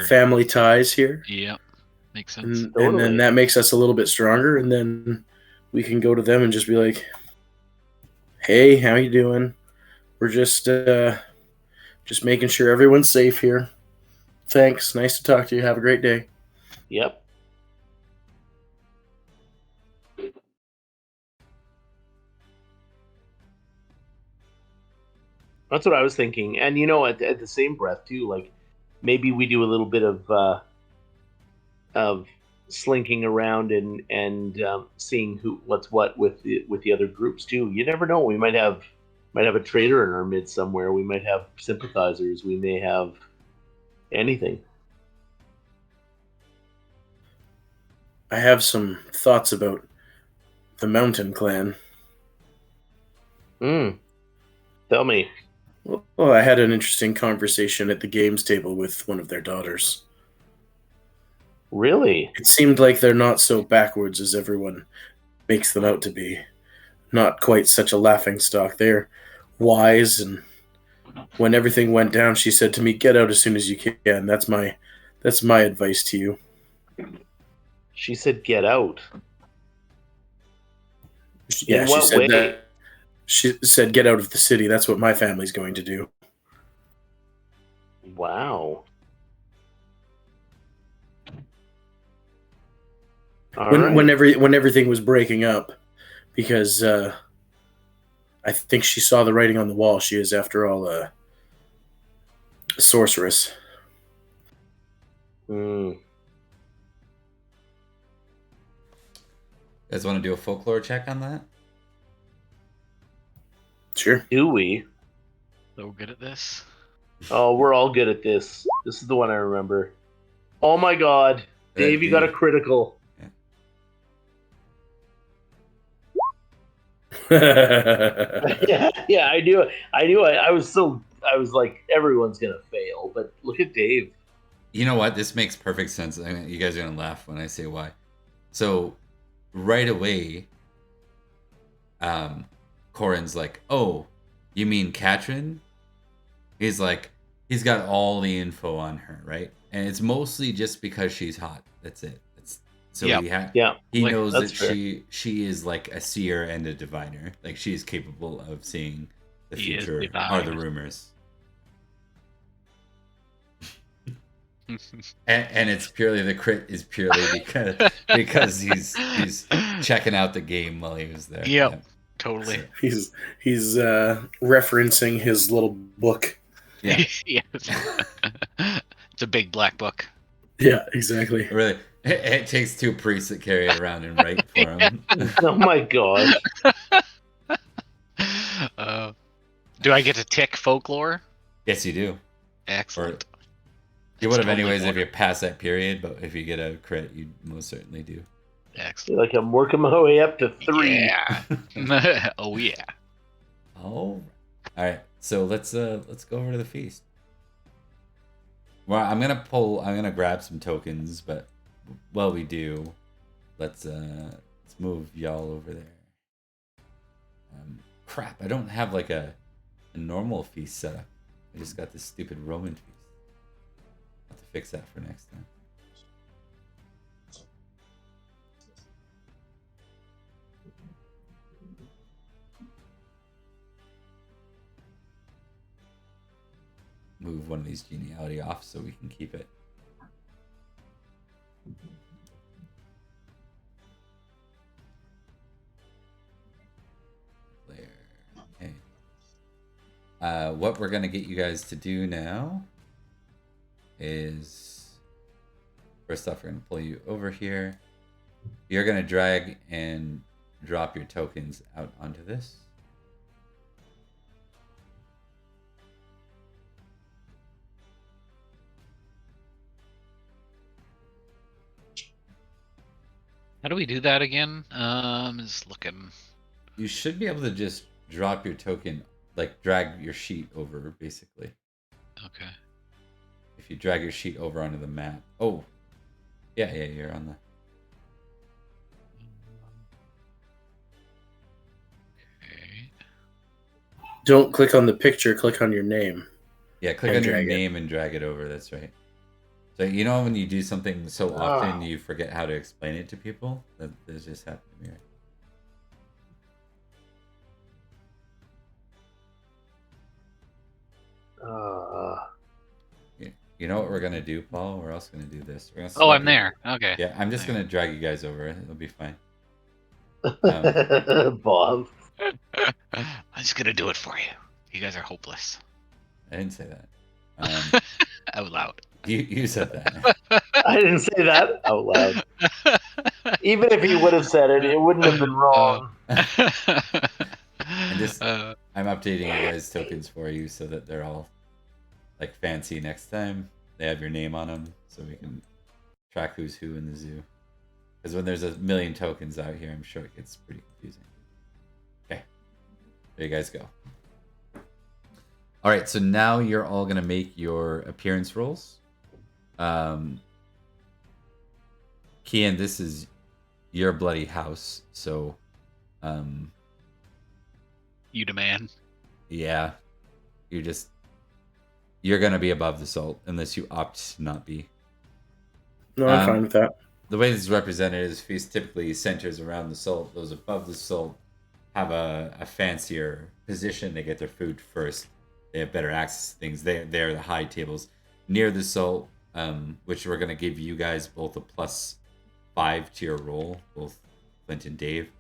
family ties here. Yeah, makes sense. And then that makes us a little bit stronger, and then we can go to them and just be like, "Hey, how you doing? We're just making sure everyone's safe here. Thanks. Nice to talk to you. Have a great day." Yep. That's what I was thinking. And at the same breath too, like maybe we do a little bit of slinking around and seeing what's what with the other groups too. You never know. We might have a traitor in our midst somewhere. We might have sympathizers. We may have anything. I have some thoughts about the Mountain Clan. Tell me. Well, I had an interesting conversation at the games table with one of their daughters. Really? It seemed like they're not so backwards as everyone makes them out to be. Not quite such a laughingstock. They're wise, and when everything went down, she said to me, "Get out as soon as you can." That's my advice to you. She said, "Get out." Yeah, she said that. She said, "Get out of the city. That's what my family's going to do." Wow. When everything was breaking up, because I think she saw the writing on the wall. She is, after all, a sorceress. You guys want to do a folklore check on that? Sure. Do we? So good at this. Oh, we're all good at this. This is the one I remember. Oh my god. Dave, you got a critical. yeah, I knew it. I was like, everyone's gonna fail, but look at Dave. You know what? This makes perfect sense. I mean, you guys are gonna laugh when I say why. So, right away, Corin's like, "Oh, you mean Katrin?" He's like, he's got all the info on her, right? And it's mostly just because she's hot. That's it. He knows that she is like a seer and a diviner. Like, she is capable of seeing the future, are the rumors. and it's purely, the crit is purely because he's checking out the game while he was there. Yep. Yeah. Totally. So he's referencing his little book. Yeah. Yes. It's a big black book. Yeah, exactly. Really, it takes two priests that carry it around and write for him. Oh my gosh. Do I get to tick folklore? Yes, you do. Excellent. You would have anyways if you're past that period, but if you get a crit, you most certainly do. Excellent. Like, I'm working my way up to 3. Yeah. Oh yeah. All right. So let's go over to the feast. Well, I'm gonna grab some tokens, but while we do, let's move y'all over there. Crap, I don't have like a normal feast set up. I just got this stupid Roman feast. I'll have to fix that for next time. Move one of these genealogy off so we can keep it. There. Okay. What we're gonna get you guys to do now is first off, we're gonna pull you over here. You're gonna drag and drop your tokens out onto this. How do we do that again? Just looking. You should be able to just drop your token, like drag your sheet over, basically. Okay. If you drag your sheet over onto the map. Oh, yeah, you're on the. Okay. Don't click on the picture, click on your name. Yeah, click on your name and drag it over. That's right. So you know when you do something so often you forget how to explain it to people? That just happened to me. You know what we're gonna do, Paul? We're also gonna do this. We're gonna I'm there. Okay. Yeah, I'm just gonna drag you guys over. It'll be fine. Bob. I'm just gonna do it for you. You guys are hopeless. I didn't say that. Out loud. You said that. I didn't say that out loud. Even if he would have said it, it wouldn't have been wrong. I'm updating you guys' tokens for you so that they're all like fancy next time. They have your name on them so we can track who's who in the zoo. Because when there's a million tokens out here, I'm sure it gets pretty confusing. Okay, there you guys go. All right, so now you're all gonna make your appearance rolls. Kian, this is your bloody house, so you demand. Yeah, you're gonna be above the salt unless you opt to not be. No, I'm fine with that. The way this is represented is feast typically centers around the salt. Those above the salt have a fancier position. They get their food first. They have better access to things. They're the high tables. Near the salt, which we're going to give you guys both a +5 to your roll, both Clint and Dave.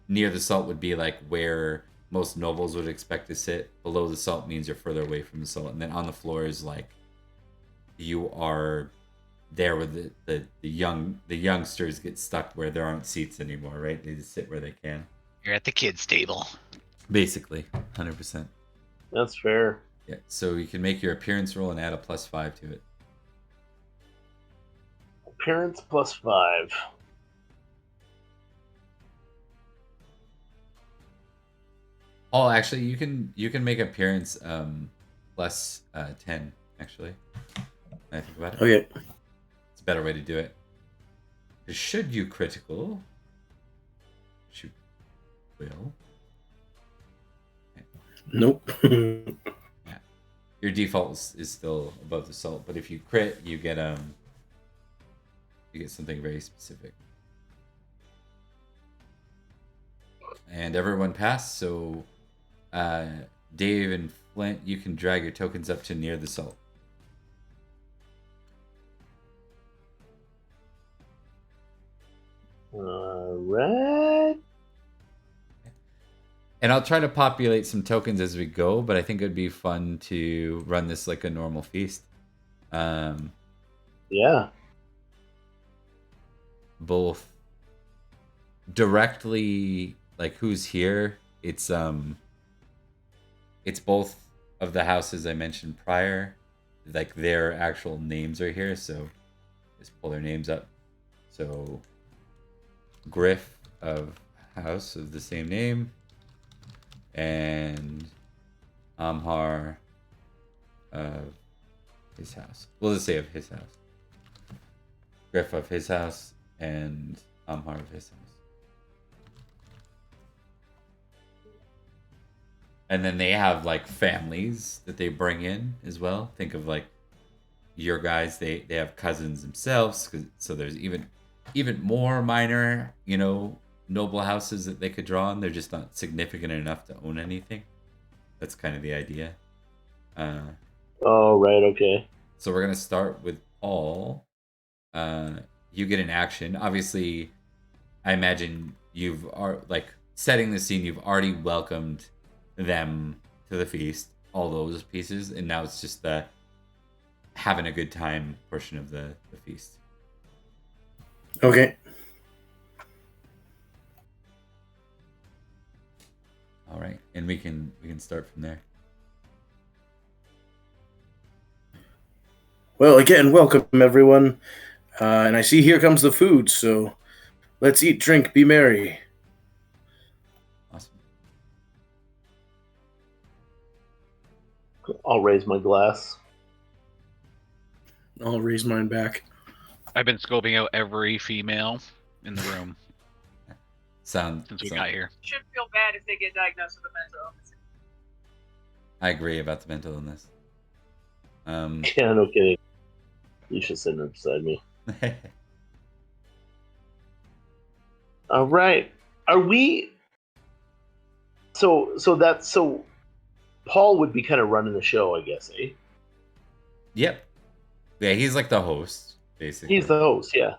Near the salt would be like where most nobles would expect to sit. Below the salt means you're further away from the salt. And then on the floor is like you are there with the youngsters get stuck where there aren't seats anymore, right? They just sit where they can. You're at the kids' table. Basically, 100%. That's fair. Yeah, so you can make your appearance roll and add a +5 to it. Appearance +5. Oh, actually, you can make appearance +10. Actually, I think about it. Okay. It's a better way to do it. Should you critical, you will. Nope. Yeah. Your default is still above the salt, but if you crit, you get something very specific. And everyone passed, so Dave and Flint, you can drag your tokens up to near the salt. Alright. And I'll try to populate some tokens as we go, but I think it'd be fun to run this like a normal feast. Yeah. Both directly, like who's here. It's both of the houses I mentioned prior. Like their actual names are here, so just pull their names up. So Griff of house of the same name, and Amhar of his house. We'll just say of his house. Griff of his house and Amhar of his house. And then they have like families that they bring in as well. Think of like your guys, they have cousins themselves, so there's even more minor, noble houses that they could draw on. They're just not significant enough to own anything. That's kind of the idea. Oh, right, okay. So we're gonna start with Paul. You get an action. Obviously, I imagine setting the scene. You've already welcomed them to the feast, all those pieces, and now it's just the having a good time portion of the feast. Okay. All right, and we can start from there. Well, again, welcome everyone. And I see here comes the food, so let's eat, drink, be merry. Awesome. I'll raise my glass. I'll raise mine back. I've been scoping out every female in the room since we got here. Should feel bad if they get diagnosed with a mental illness. I agree about the mental illness. Yeah, no kidding. Alicia's sitting right beside me. All right. Are we? So Paul would be kind of running the show, I guess, eh? Yep. Yeah, he's like the host, basically. He's the host. Yeah.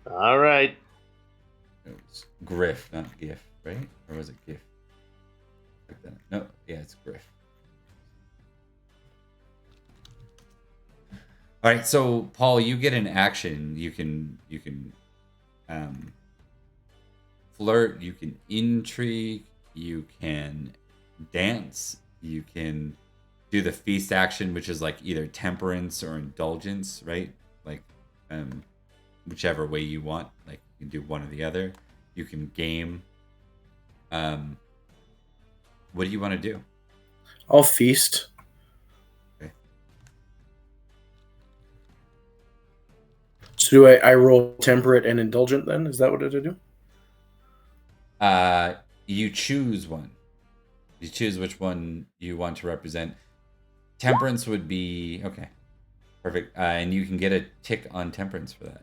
All right. It was Griff, not Gif, right? Or was it Gif? No, yeah, it's Griff. All right, so Paul, you get an action. You can flirt. You can intrigue. You can dance. You can do the feast action, which is like either temperance or indulgence, right? Like, whichever way you want. Like, you can do one or the other. You can game. What do you want to do? I'll feast. Okay. So do I roll temperate and indulgent then? Is that what I do? You choose one. You choose which one you want to represent. Temperance would be okay. Perfect. And you can get a tick on temperance for that.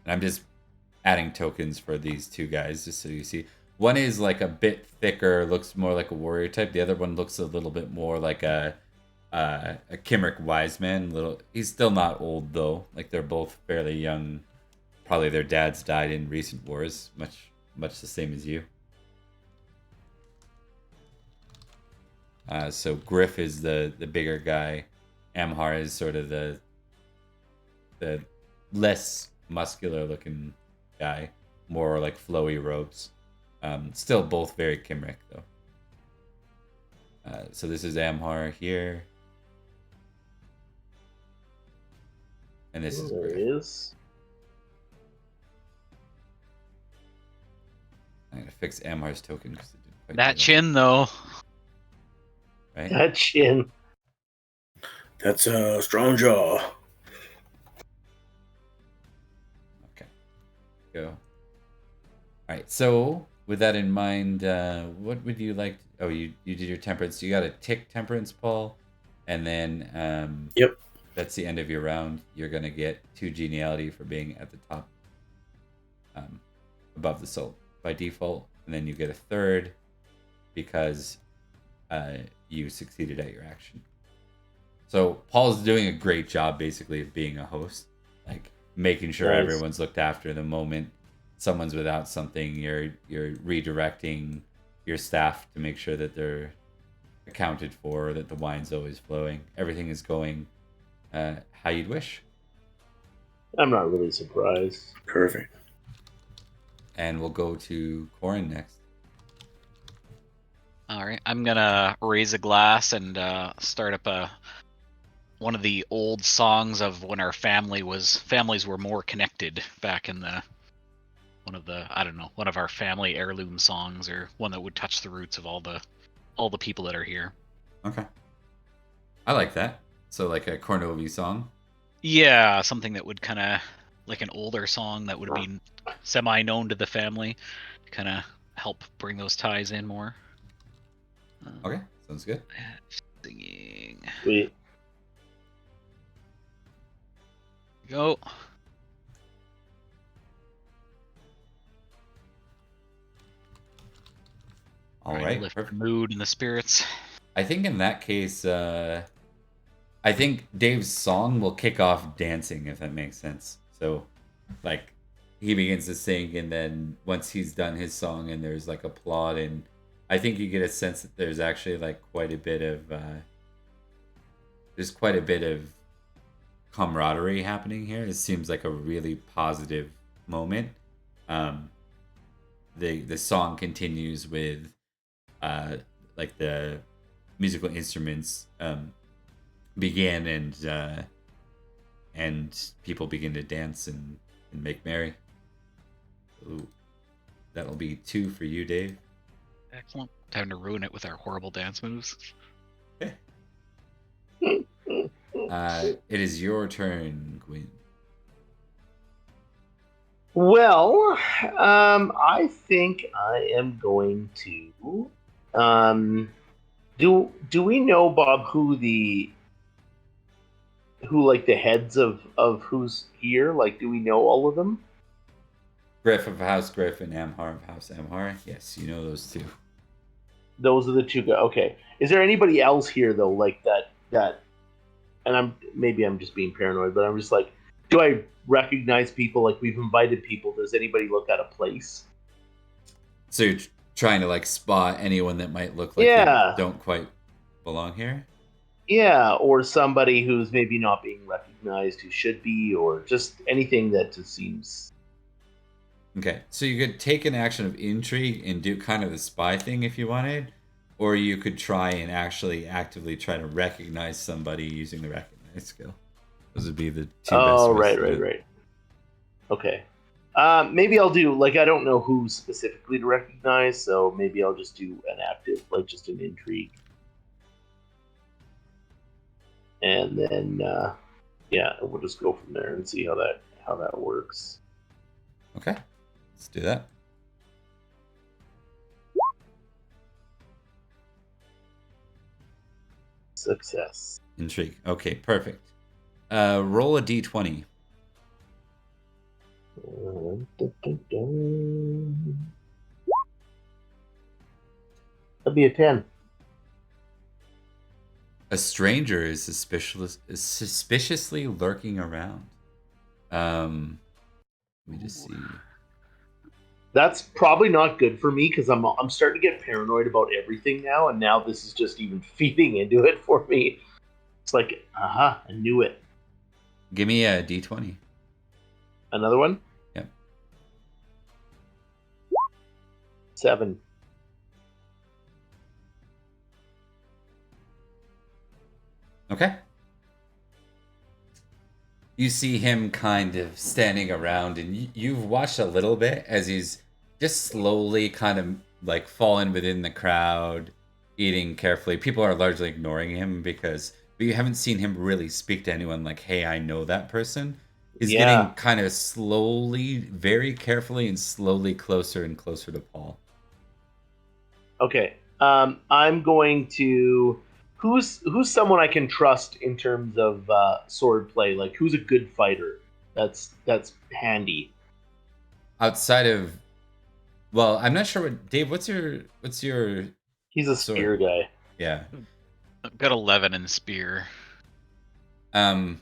And I'm just adding tokens for these two guys just so you see. One is like a bit thicker, looks more like a warrior type. The other one looks a little bit more like a Cymric wise man. He's still not old though. Like they're both fairly young. Probably their dads died in recent wars, much the same as you. So Griff is the bigger guy. Amhar is sort of the less muscular looking guy, more like flowy robes. Still both very Cymric though. So this is Amhar here, and this is There Griff. it is. I'm gonna fix Amhar's token because it didn't quite That do chin, though. right? That chin. That's a strong jaw. Okay, go. All right. So with that in mind, what would you like? Oh, you did your temperance. You got a tick temperance, Paul, and then Yep. That's the end of your round. You're gonna get 2 geniality for being at the top, above the soul by default, and then you get a 3rd because you succeeded at your action. So Paul's doing a great job, basically, of being a host, like making sure Nice. everyone's looked after. The moment someone's without something, you're redirecting your staff to make sure that they're accounted for, that the wine's always flowing, everything is going how you'd wish. I'm not really surprised. Perfect. And we'll go to Corin next. All right, I'm gonna raise a glass and start up one of the old songs of when our families were more connected back in one of our family heirloom songs, or one that would touch the roots of all the people that are here. Okay, I like that. So like a Cornovii song. Yeah, something that would kind of like an older song that would be semi-known to the family, to kind of help bring those ties in more. Okay, sounds good. Singing. Sweet. Go. All Trying to right, lift perfect. the mood and the spirits. I think in that case, I think Dave's song will kick off dancing, if that makes sense. So, like, he begins to sing, and then once he's done his song and there's like applaud I think you get a sense that there's actually like quite a bit of there's quite a bit of camaraderie happening here. It seems like a really positive moment. Um, the song continues with like the musical instruments begin and people begin to dance and make merry. Ooh, that'll be 2 for you, Dave. Excellent. Time to ruin it with our horrible dance moves. It is your turn, Gwyn. Well, I think I am going to. Do we know, Bob, who like the heads of who's here? Like, do we know all of them? Griff of House Griff and Amhar of House Amhar. Yes, you know those 2. Those are the 2 guys. Okay. Is there anybody else here though, like that? And I'm just being paranoid, but I'm just like, do I recognize people? Like, we've invited people. Does anybody look at a place? So you're trying to like spot anyone that might look like Yeah. they don't quite belong here? Yeah, or somebody who's maybe not being recognized who should be, or just anything that just seems. Okay, so you could take an action of intrigue and do kind of the spy thing if you wanted, or you could try and actually actively try to recognize somebody using the recognize skill. Those would be the 2 best ways. Oh, right. Okay. Maybe I'll do, like, I don't know who specifically to recognize, so maybe I'll just do an active, like, just an intrigue. And then, yeah, we'll just go from there and see how that works. Okay, let's do that. Success. Intrigue. Okay, perfect. Roll a d20. That'll be a 10. A stranger is suspiciously lurking around. Let me just see. That's probably not good for me because I'm starting to get paranoid about everything now, and now this is just even feeding into it for me. It's like, I knew it. Give me a d20. Another one? Yep. 7. Okay. You see him kind of standing around, and you've watched a little bit as he's just slowly kind of like fallen within the crowd, eating carefully. People are largely ignoring him but you haven't seen him really speak to anyone like, hey, I know that person. He's getting kind of slowly, very carefully, and slowly closer and closer to Paul. Okay. I'm going to. Who's someone I can trust in terms of sword play? Like, who's a good fighter? That's handy. Outside of, well, I'm not sure what Dave. What's your? He's a spear guy. Yeah. I've got 11 in spear. I'm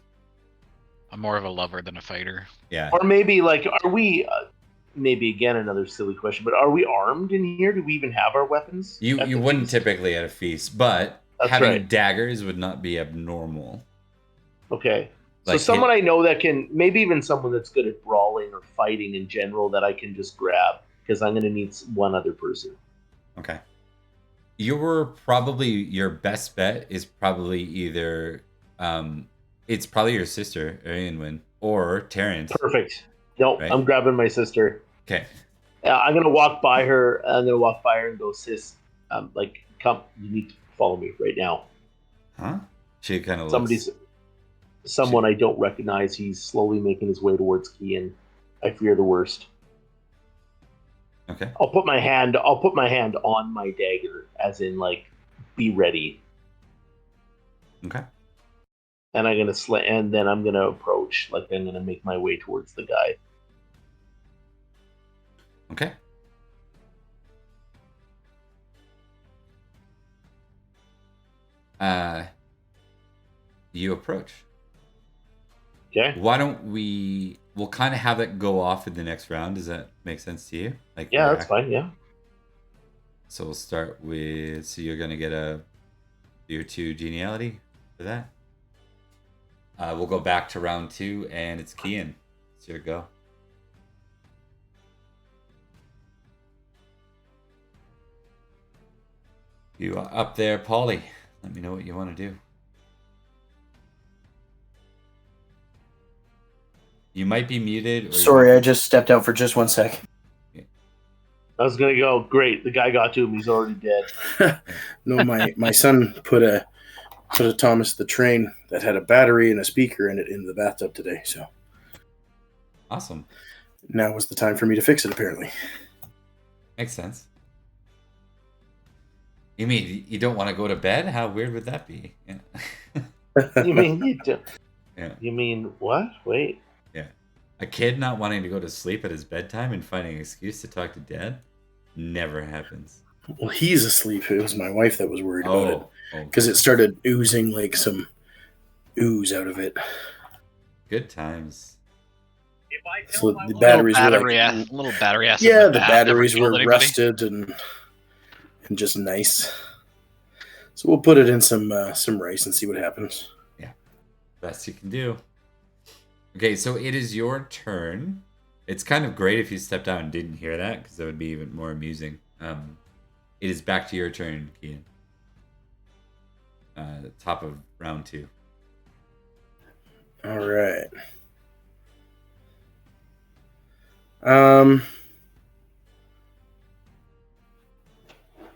more of a lover than a fighter. Yeah. Or maybe like, are we? Maybe again another silly question, but are we armed in here? Do we even have our weapons? You wouldn't typically at a feast, but That's having right. daggers would not be abnormal. Okay. Like so someone I know that can, maybe even someone that's good at brawling or fighting in general that I can just grab, because I'm going to need one other person. Okay. Your best bet is probably either it's probably your sister, Arianwin, or Terrence. Perfect. No, right? I'm grabbing my sister. Okay. I'm gonna walk by her. I'm gonna walk by her and go, sis, like, come. You need to follow me right now. Huh? She kind of someone I don't recognize. He's slowly making his way towards Kian. I fear the worst. Okay. I'll put my hand on my dagger, as in, like, be ready. Okay. And I'm gonna and then I'm gonna approach. Like, I'm gonna make my way towards the guy. Okay. You approach. Okay. Why don't we'll kind of have that go off in the next round. Does that make sense to you? Like, yeah, that's fine. Yeah. So we'll start with. So you're gonna get your 2 geniality for that. We'll go back to round 2, and it's Kian. It's your go. You are up there, Polly. Let me know what you want to do. You might be muted. Or Sorry, I just stepped out for just 1 sec. I was gonna go. Great, the guy got to him. He's already dead. No, my son put a Thomas the Train that had a battery and a speaker in it in the bathtub today. So Awesome. now was the time for me to fix it. Apparently, Makes sense. You mean you don't want to go to bed? How weird would that be? Yeah. You mean you do? Yeah. You mean what? Wait. Yeah. A kid not wanting to go to sleep at his bedtime and finding an excuse to talk to dad never happens. well, he's asleep. It was my wife that was worried about it Oh, because it started oozing like some ooze out of it. good times. If I tell So my the wife- batteries were battery, like, little battery acid. yeah, in the bath never batteries killed were anybody. rusted and just nice. So we'll put it in some rice and see what happens. Best you can do. Okay, so it is your turn. It's kind of great if you stepped out and didn't hear that, because that would be even more amusing. It is back to your turn, Kian. Top of round 2. All right.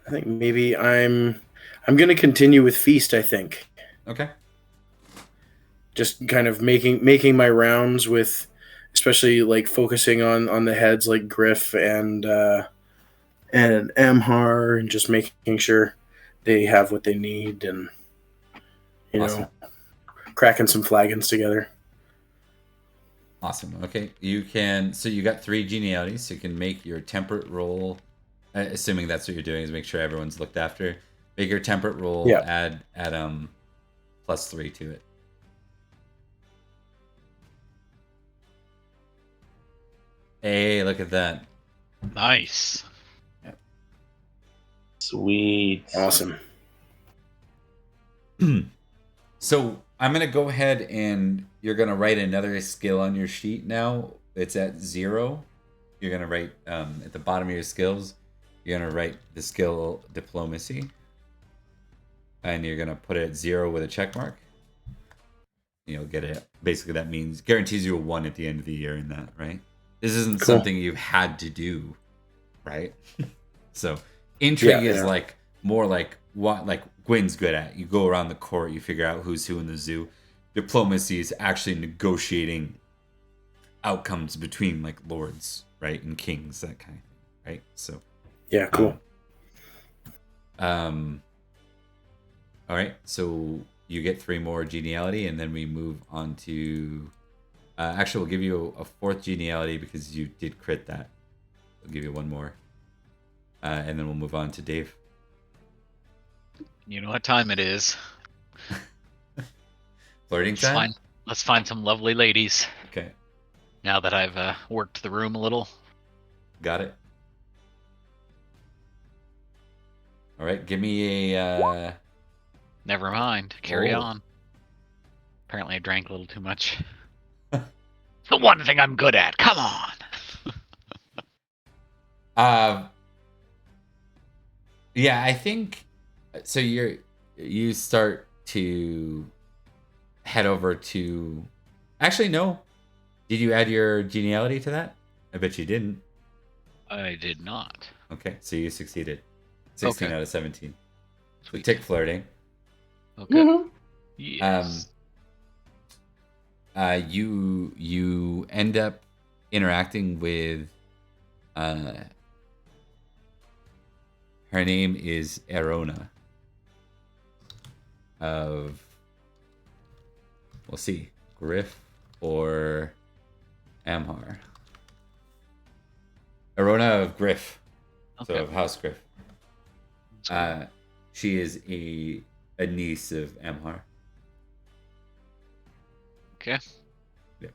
I think maybe I'm gonna continue with feast. I think Okay. just kind of making my rounds with, especially like focusing on the heads like Griff and Amhar, and just making sure they have what they need, and Awesome. cracking some flagons together. Awesome. Okay, you can. So you got 3 genialities. So you can make your temperate roll. Assuming that's what you're doing, is make sure everyone's looked after. Make your temperate roll. Yeah. Add +3 to it. Hey, look at that. Nice. Sweet. Awesome. So I'm gonna go ahead and you're gonna write another skill on your sheet now. It's at 0. You're gonna write at the bottom of your skills. You're gonna write the skill diplomacy, and you're gonna put it at 0 with a check mark. You'll get it. Basically, that means guarantees you a 1 at the end of the year in that, right? This isn't Cool. something you've had to do, right? So intrigue is like more like what like Gwyn's good at. You go around the court, you figure out who's who in the zoo. Diplomacy is actually negotiating outcomes between like lords, right, and kings, that kind of thing, right? So Yeah, cool. all right, so you get 3 more geniality, and then we move on to actually we'll give you a 4th geniality because you did crit that. We'll give you 1 more, and then we'll move on to Dave. You know what time it is. Flirting time. Let's find some lovely ladies. Okay, Now that I've worked the room a little. got it. All right, give me a Never mind. Carry Oh. on. Apparently I drank a little too much. The one thing I'm good at. Come on. Yeah, I think so. You start to head over to. Actually, no. Did you add your geniality to that? I bet you didn't. I did not. Okay, so you succeeded. 16 Okay. out of 17. So Sweet. tick flirting. Okay. Yes. You end up interacting with. Her name is Erona. We'll see, Griff or Amhar. Erona of Griff, so Okay. of House Griff. She is a niece of Amhar. Okay. Yep.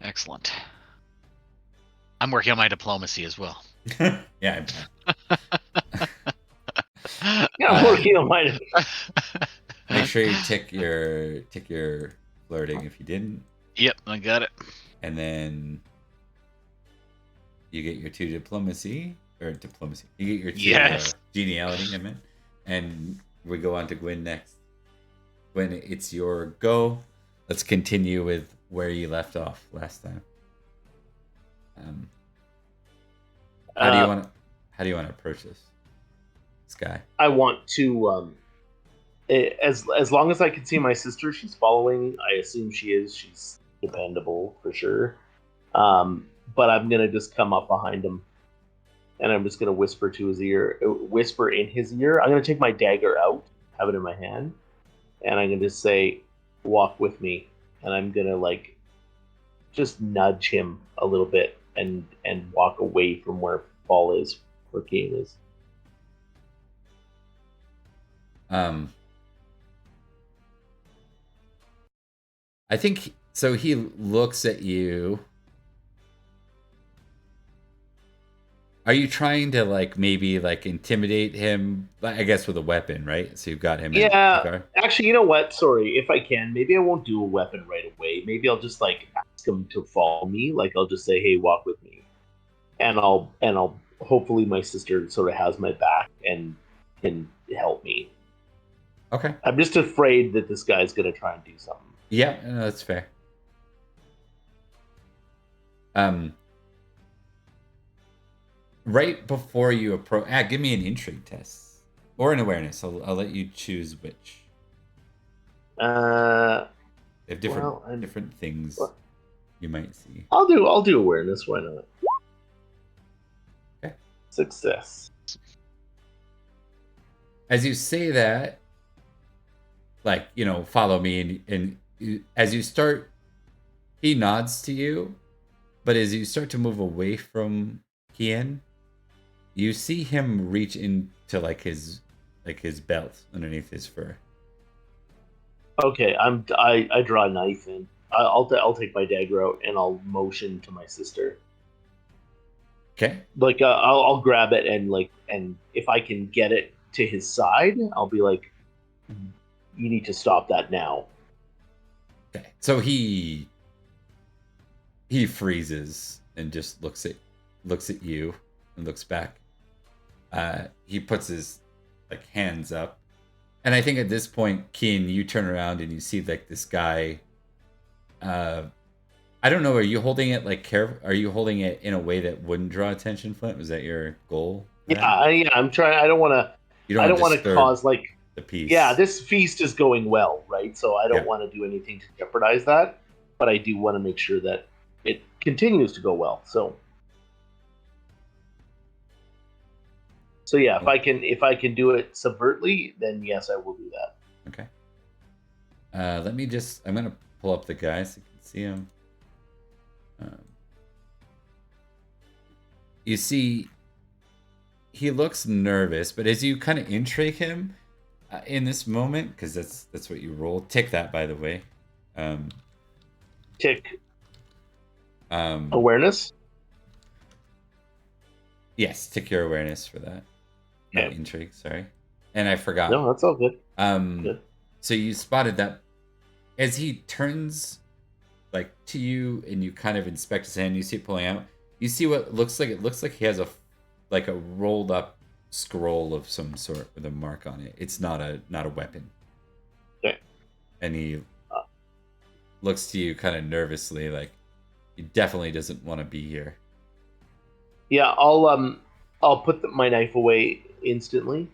Excellent. I'm working on my diplomacy as well. Yeah. Yeah, I'm working on mine. Make sure you tick your flirting if you didn't, Yep, I got it. and then you get your 2 diplomacy. You get your 2 Yes. geniality, I meant. And we go on to Gwyn next. Gwyn, it's your go. Let's continue with where you left off last time. How do you want to approach this guy? I want to as long as I can see my sister, she's following. I assume she is. She's dependable for sure. But I'm gonna just come up behind him, and I'm just gonna whisper in his ear. I'm gonna take my dagger out, have it in my hand, and I'm gonna just say, "Walk with me," and I'm gonna like just nudge him a little bit and walk away from where Paul is, where Kane is. I think so. He looks at you. Are you trying to like maybe like intimidate him? I guess with a weapon, right? So you've got him. Yeah. Actually, you know what? Sorry, if I can, maybe I won't do a weapon right away. Maybe I'll just like ask him to follow me. Like I'll just say, "Hey, walk with me," and I'll hopefully my sister sort of has my back and can help me. Okay. I'm just afraid that this guy's gonna try and do something. Yeah, no, that's fair. Right before you approach, give me an intrigue test or an awareness. I'll let you choose which. They have different things you might see. I'll do awareness. Why not? Okay. Success. As you say that, like, follow me, and as you start, he nods to you, but as you start to move away from Kian, you see him reach into like his belt underneath his fur. Okay, I draw a knife in. I'll take my dagger out and I'll motion to my sister. Okay. Like I'll grab it and if I can get it to his side, I'll be like, "You need to stop that now." Okay. So he freezes and just looks at you and looks back. He puts his hands up, and I think at this point, Keen, you turn around and you see this guy. I don't know. Are you holding it Are you holding it in a way that wouldn't draw attention, Flint? Was that your goal? Yeah, I'm trying. I don't want to. I don't want to cause the peace. Yeah, this feast is going well, right? So I don't want to do anything to jeopardize that, but I do want to make sure that it continues to go well. So yeah, if I can do it subvertly, then yes, I will do that. Okay. I'm gonna pull up the guy so you can see him. You see, he looks nervous, but as you kind of intrigue him in this moment, because that's what you rolled. Tick that, by the way. Tick. Awareness. Yes, tick your awareness for that. Okay. Intrigue, sorry. And I forgot. No, that's all good. Good. So you spotted that as he turns to you and you kind of inspect his hand, you see it pulling out. You see what looks like he has a rolled up scroll of some sort with a mark on it. It's not a weapon. Okay. And he looks to you kind of nervously, like he definitely doesn't want to be here. Yeah, I'll put my knife away instantly.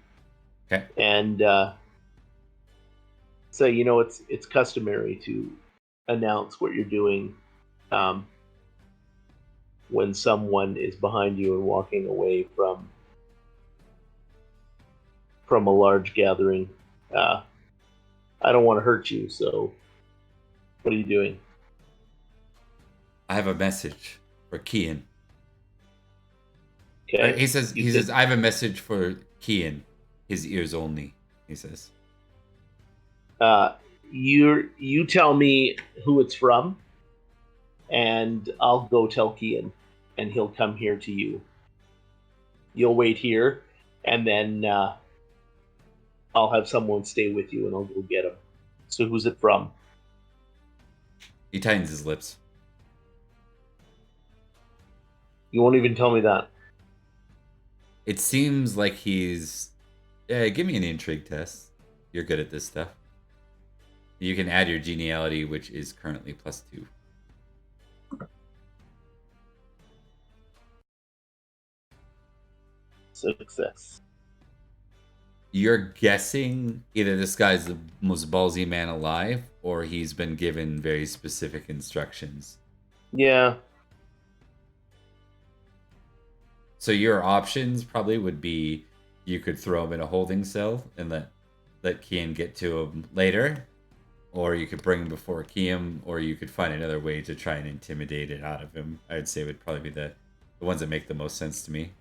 Okay. And say, it's customary to announce what you're doing when someone is behind you and walking away from a large gathering. I don't want to hurt you, so what are you doing? I have a message for Kian. Okay. He says, I have a message for Kian. His ears only, he says. You tell me who it's from, and I'll go tell Kian, and he'll come here to you. you'll wait here, and then I'll have someone stay with you, and I'll go get him. So who's it from? He tightens his lips. You won't even tell me that. It seems like he's. Give me an intrigue test. You're good at this stuff. You can add your geniality, which is currently +2. Success. You're guessing either this guy's the most ballsy man alive, or he's been given very specific instructions. Yeah. So your options probably would be you could throw him in a holding cell and let Kian get to him later, or you could bring him before Kian, or you could find another way to try and intimidate it out of him. I'd say would probably be the ones that make the most sense to me.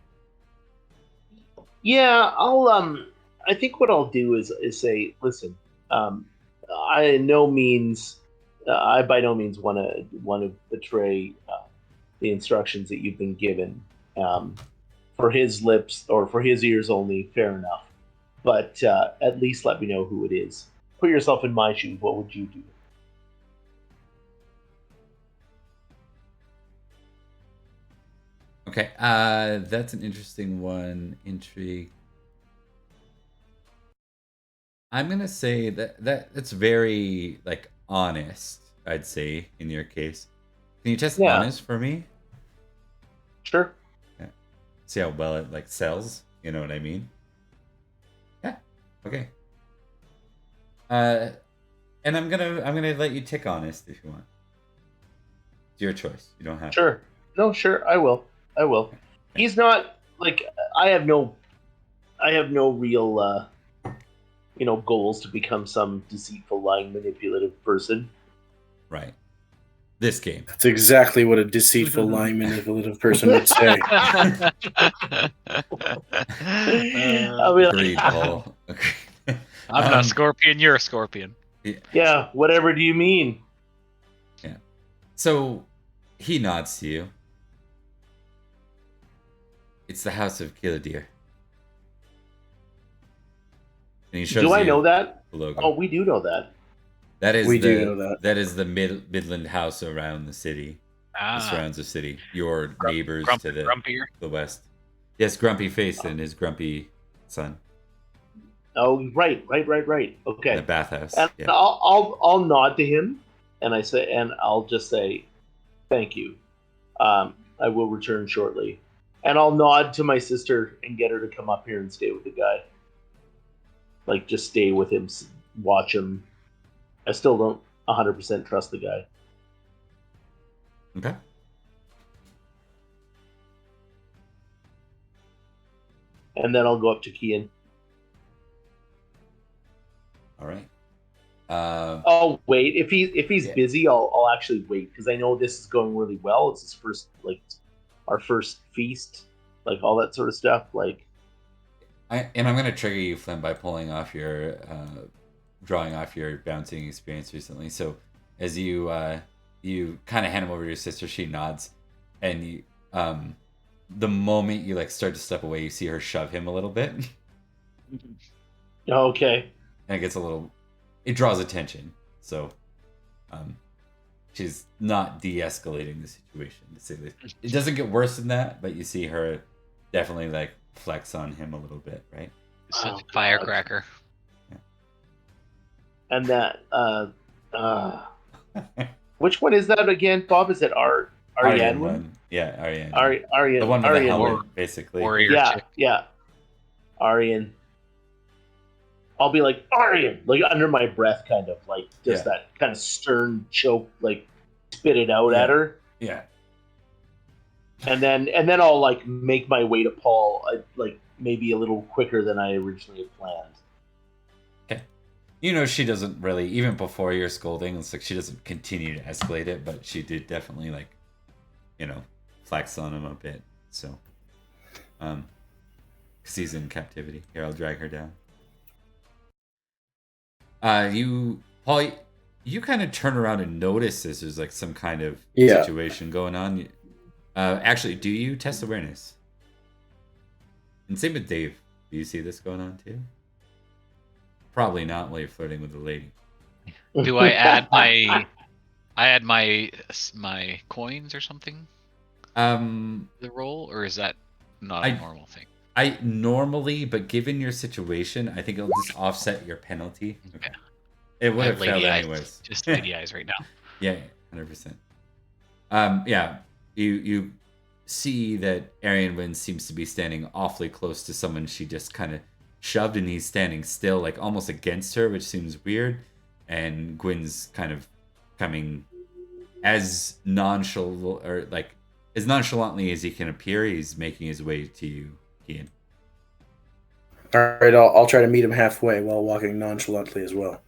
Yeah, I think what I'll do is say, listen, I by no means want to betray the instructions that you've been given. For his lips or for his ears only, fair enough. But at least let me know who it is. Put yourself in my shoes. What would you do? Okay, that's an interesting one. Intrigue. I'm gonna say that's very like honest. I'd say in your case. Can you test honest for me? Sure. Yeah. See how well it like sells. You know what I mean? Yeah. Okay. And I'm gonna let you tick honest if you want. It's your choice. You don't have. Sure. No, sure. I will. Okay. He's not like I have no real goals to become some deceitful, lying, manipulative person. Right. This game. That's exactly what a deceitful, lying, manipulative person would say. Agreed, Paul. I'm not a scorpion, you're a scorpion. Yeah, whatever do you mean? Yeah. So he nods to you. It's the House of Killdeer. And he shows do I know that? The logo. Oh, we do know that. That is we do know that. That is the Midland house around the city. That surrounds the city. Your neighbors to the west. Yes, Grumpy Face and his grumpy son. Oh, right. Okay. The bathhouse. And yeah. I'll nod to him, and I'll just say, thank you. I will return shortly, and I'll nod to my sister and get her to come up here and stay with the guy. Like, just stay with him, watch him. I still don't 100% trust the guy. Okay. And then I'll go up to Kian. All right. I'll wait. If he's busy, I'll actually wait because I know this is going really well. It's his first, our first feast, all that sort of stuff. I'm gonna trigger you, Flynn, by pulling off your, drawing off your bouncing experience recently. So as you kind of hand him over to your sister, she nods, and you, the moment you start to step away, you see her shove him a little bit. Okay. And it gets it draws attention. So, she's not de-escalating the situation, to say that. It doesn't get worse than that, but you see her definitely flex on him a little bit, right? Such a firecracker. Yeah. And that, which one is that again, Bob? Is it Ariane one? Yeah, Ariane. Ariane. The one with the helmet, basically. Yeah. Ariane. I'll be like, Ariane, under my breath, kind of, that kind of stern choke, spit it out at her. Yeah. And then I'll, make my way to Paul, maybe a little quicker than I originally had planned. Okay. She doesn't really, even before your scolding, it's she doesn't continue to escalate it, but she did definitely, flex on him a bit. So, because he's in captivity. Here, I'll drag her down. Paul, you kind of turn around and notice there's some kind of situation going on. Actually, do you test awareness? And same with Dave. Do you see this going on too? Probably not while you're flirting with a lady. Do I add my my coins or something Um, to the roll, or is that not a normal thing? I normally, but given your situation, I think it'll just offset your penalty. Okay. It would I have failed lady eyes, anyways. just lady eyes right now. Yeah, 100%. Yeah, you see that Arian Wind seems to be standing awfully close to someone she just kind of shoved, and he's standing still, like almost against her, which seems weird. And Gwyn's kind of coming as nonchalant, or like as nonchalantly as he can appear. He's making his way to you, Kian. All right, I'll try to meet him halfway while walking nonchalantly as well.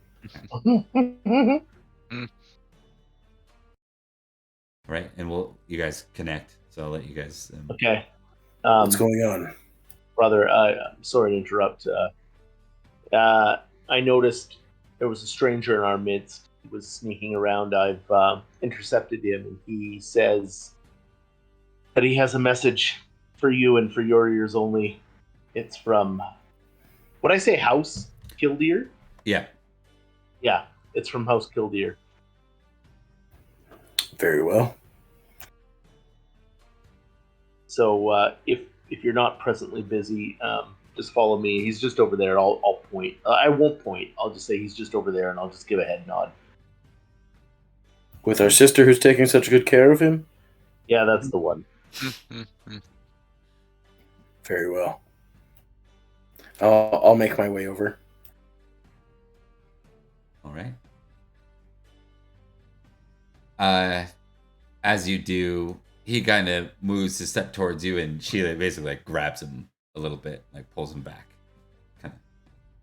Right, and you guys connect. So I'll let you guys. Okay. What's going on, brother? I'm sorry to interrupt. I noticed there was a stranger in our midst. He was sneaking around. I've intercepted him, and he says that he has a message for you and for your ears only. It's from, would I say House Killdeer? Yeah. Yeah, it's from House Killdeer. Very well. So if you're not presently busy, just follow me. He's just over there. I'll point. I won't point. I'll just say he's just over there, and I'll just give a head nod. With our sister who's taking such good care of him? Yeah, that's the one. Very well. I'll make my way over. All right. As you do, he kind of moves to step towards you, and Sheila basically like grabs him a little bit, like pulls him back, kind of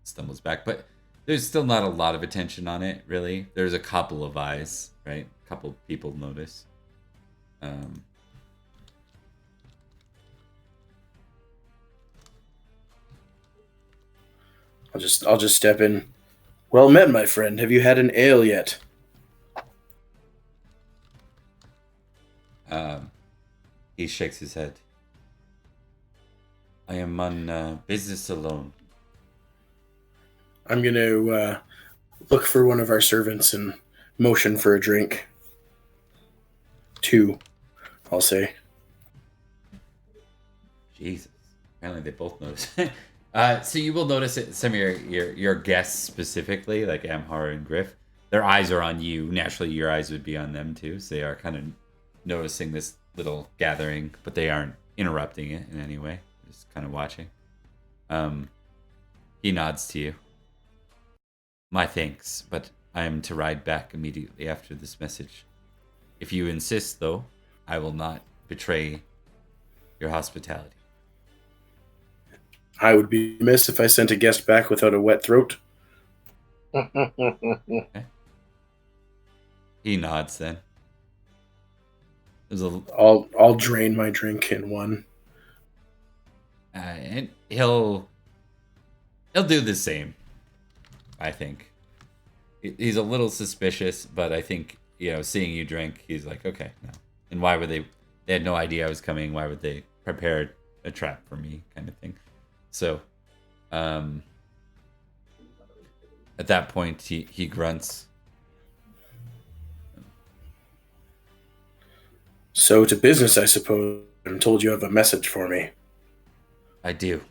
stumbles back. But there's still not a lot of attention on it, really. There's a couple of eyes, right? A couple people notice. I'll just step in. Well met, my friend. Have you had an ale yet? He shakes his head. I am on business alone. I'm going to look for one of our servants and motion for a drink. 2, I'll say. Jesus. Apparently they both notice. So you will notice that some of your guests specifically, like Amhar and Griff, their eyes are on you. Naturally, your eyes would be on them too. So they are kind of noticing this little gathering, but they aren't interrupting it in any way. Just kind of watching. He nods to you. My thanks, but I am to ride back immediately after this message. If you insist, though, I will not betray your hospitality. I would be remiss if I sent a guest back without a wet throat. Okay. He nods then. I'll drain my drink in one. And he'll do the same. I think he's a little suspicious, but I think seeing you drink, he's like, okay, no. And why would they? They had no idea I was coming. Why would they prepare a trap for me, kind of thing? So, at that point, he grunts. So to business, I suppose. I'm told you have a message for me. I do.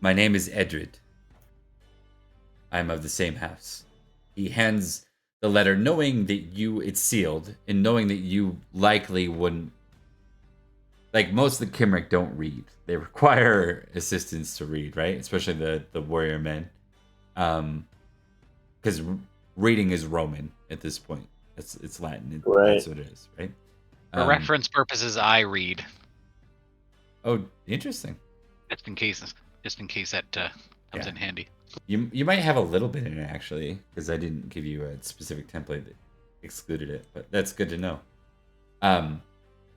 My name is Edred. I'm of the same house. He hands the letter, knowing that it's sealed, and knowing that you likely wouldn't. Like, most of the Cymric don't read. They require assistance to read, right? Especially the warrior men. Because reading is Roman at this point. It's Latin. Right. That's what it is, right? For reference purposes, I read. Oh, interesting. Just in case that comes in handy. You might have a little bit in it, actually, because I didn't give you a specific template that excluded it, but that's good to know.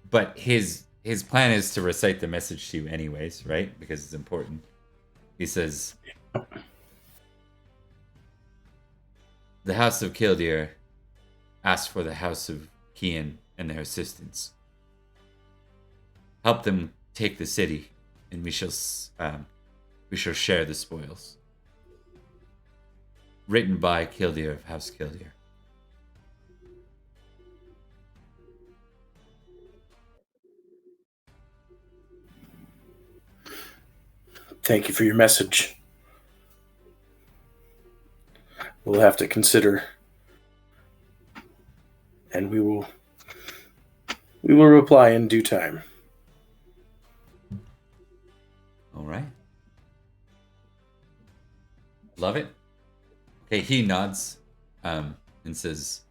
But his plan is to recite the message to you anyways, right? Because it's important. He says, the House of Killdeer asked for the House of Kian and their assistance. help them take the city, and we shall share the spoils. Written by Kildare of House Kildare. Thank you for your message. We'll have to consider, and we will reply in due time. All right. Love it. Okay, he nods and says,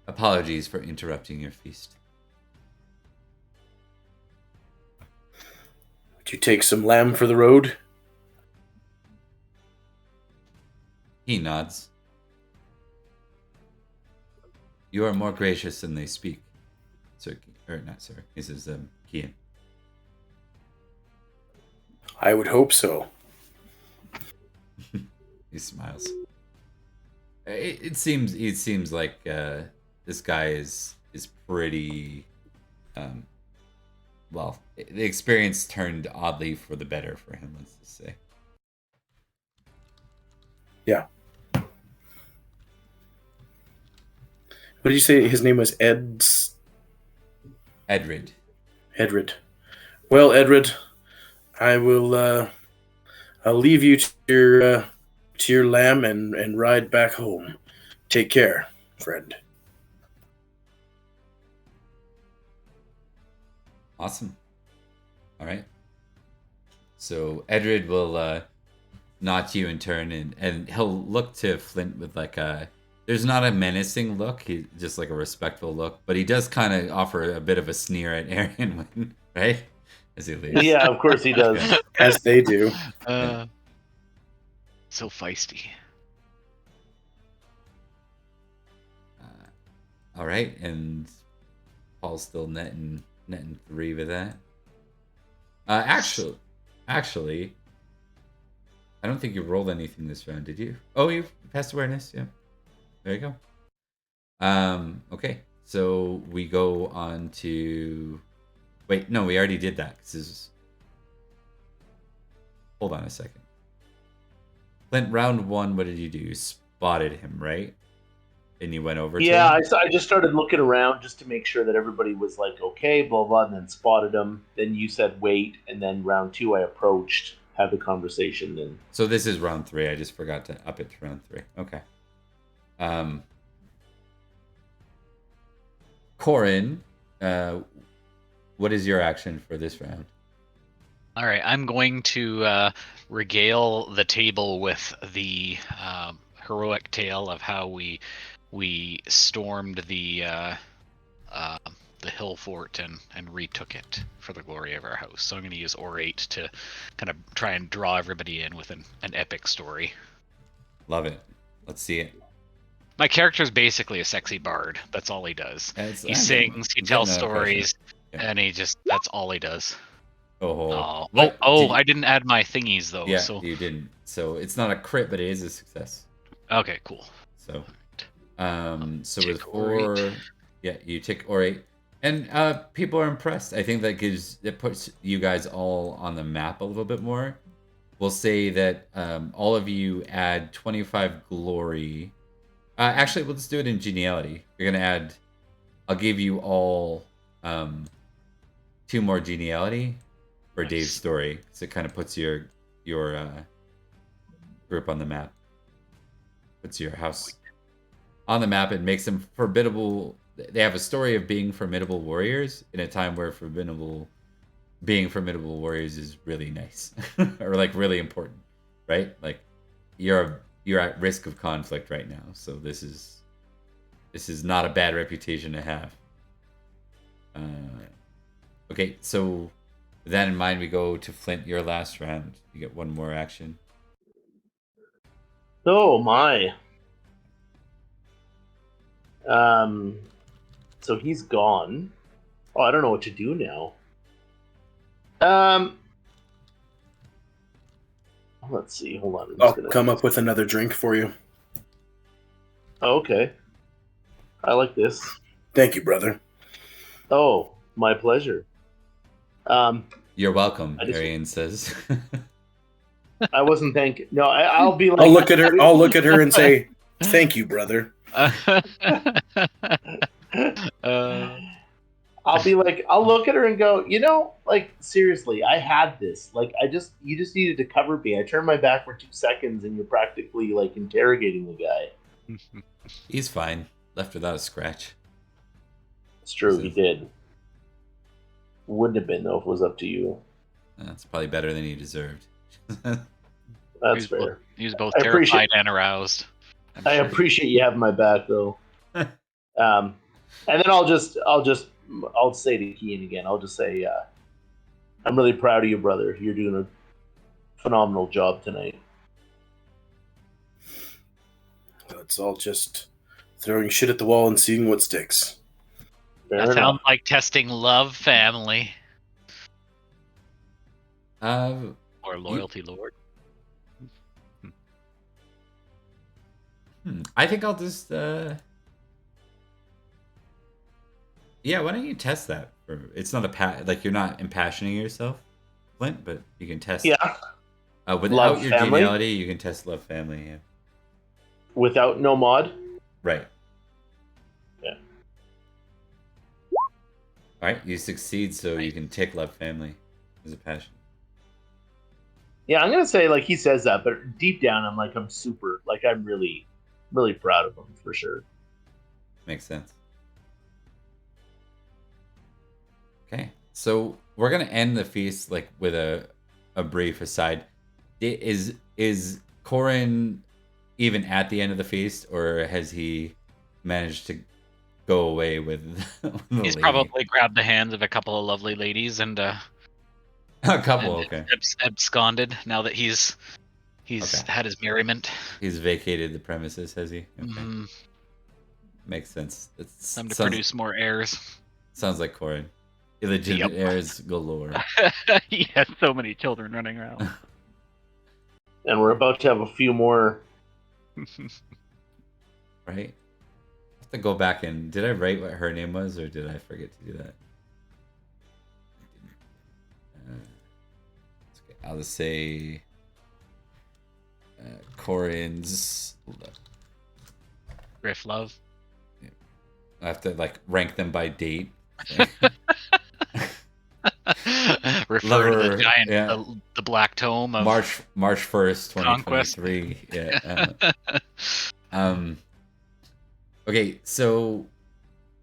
apologies for interrupting your feast. Would you take some lamb for the road? He nods. You are more gracious than they speak, Sir. Or not, sir. He says, Kian. I would hope so. He smiles. It seems like this guy is pretty. Well, the experience turned oddly for the better for him. Let's just say. Yeah. What did you say? His name was Edred. Edred. Well, Edred, I will. I'll leave you to your lamb and ride back home. Take care, friend. Awesome. All right. So Edred will nod to you in turn, and he'll look to Flint with like a. There's not a menacing look. He just like a respectful look, but he does kind of offer a bit of a sneer at Arian, right? As he leaves. Yeah, of course he does. Yeah. As they do. So feisty. All right, and Paul's still netting 3 with that. Actually, I don't think you rolled anything this round, did you? Oh, you passed awareness. Yeah, there you go. Okay, so we go on to. Wait, no, we already did that. Hold on a second. Flint, round 1, what did you do? You spotted him, right? And you went over to him? I just started looking around just to make sure that everybody was like, okay, blah, blah, and then spotted him. Then you said wait, and then round 2 I approached, had the conversation. Then. So this is round 3. I just forgot to up it to round 3. Okay. Corin, what is your action for this round? All right, I'm going to regale the table with the heroic tale of how we stormed the hill fort and retook it for the glory of our house. So I'm going to use orate to kind of try and draw everybody in with an epic story. Love it. Let's see it. My character is basically a sexy bard. That's all he does. He sings, he tells stories, and that's all he does. Oh, I didn't add my thingies though. Yeah, so. You didn't. So it's not a crit, but it is a success. Okay, cool. So, so with 4, yeah, you take orate, and people are impressed. I think that puts you guys all on the map a little bit more. We'll say that all of you add 25 glory. Actually, we'll just do it in geniality. You're gonna add. I'll give you all 2 more geniality for Dave's story, so it kind of puts your group on the map. Puts your house on the map and makes them formidable. They have a story of being formidable warriors in a time where being formidable warriors is really nice or like really important, right? Like you're at risk of conflict right now, so this is not a bad reputation to have. Okay, so with that in mind, we go to Flint. Your last round. You get 1 more action. Oh my. So he's gone. Oh, I don't know what to do now. Let's see. Hold on. I'll come up with another drink for you. Oh, okay. I like this. Thank you, brother. Oh, my pleasure. You're welcome, I just- Arian says. I wasn't thinking. No, I'll be like. I'll look at her. I'll look at her and say, "Thank you, brother." I'll be like, I'll look at her and go, like seriously, I had this. Like, you just needed to cover me. I turned my back for 2 seconds, and you're practically like interrogating the guy. He's fine. Left without a scratch. It's true, he did. Wouldn't have been though if it was up to you. That's probably better than he deserved. That's fair. He was both I terrified appreciate- and aroused. I appreciate you having my back though. And then I'll say to Kian again. I'll just say, I'm really proud of you, brother. You're doing a phenomenal job tonight. It's all just throwing shit at the wall and seeing what sticks. Fair That enough. sounds like testing love, family, or loyalty, Lord. I think I'll just yeah, why don't you test that? It's not like you're not impassioning yourself, Flint, but you can test. Yeah. Without Love your family? geniality, you can test love family. Yeah. Without no mod. Right. Yeah. All right, you succeed, so you can tick love family as a passion. Yeah, I'm gonna say like he says that, but deep down, I'm really, really proud of him for sure. Makes sense. Okay, so we're gonna end the feast like with a brief aside. Is Corin even at the end of the feast, or has he managed to go away with the He's lady? probably grabbed the hands of a couple of lovely ladies and a couple. and Okay, absconded now that he's Okay. had his merriment. he's vacated the premises, has he? Okay, Mhm. makes sense. It's Time to produce more heirs. Sounds like Corin. Illegitimate Yep. heirs galore. He has so many children running around. And we're about to have a few more. Right? I have to go back and did I write what her name was, or did I forget to do that? Okay, I'll just say Corin's. Griff love. I have to like rank them by date. Refer to Lover, the giant, yeah. the black tome of March 1st, Conquest. 2023. Yeah. Okay, so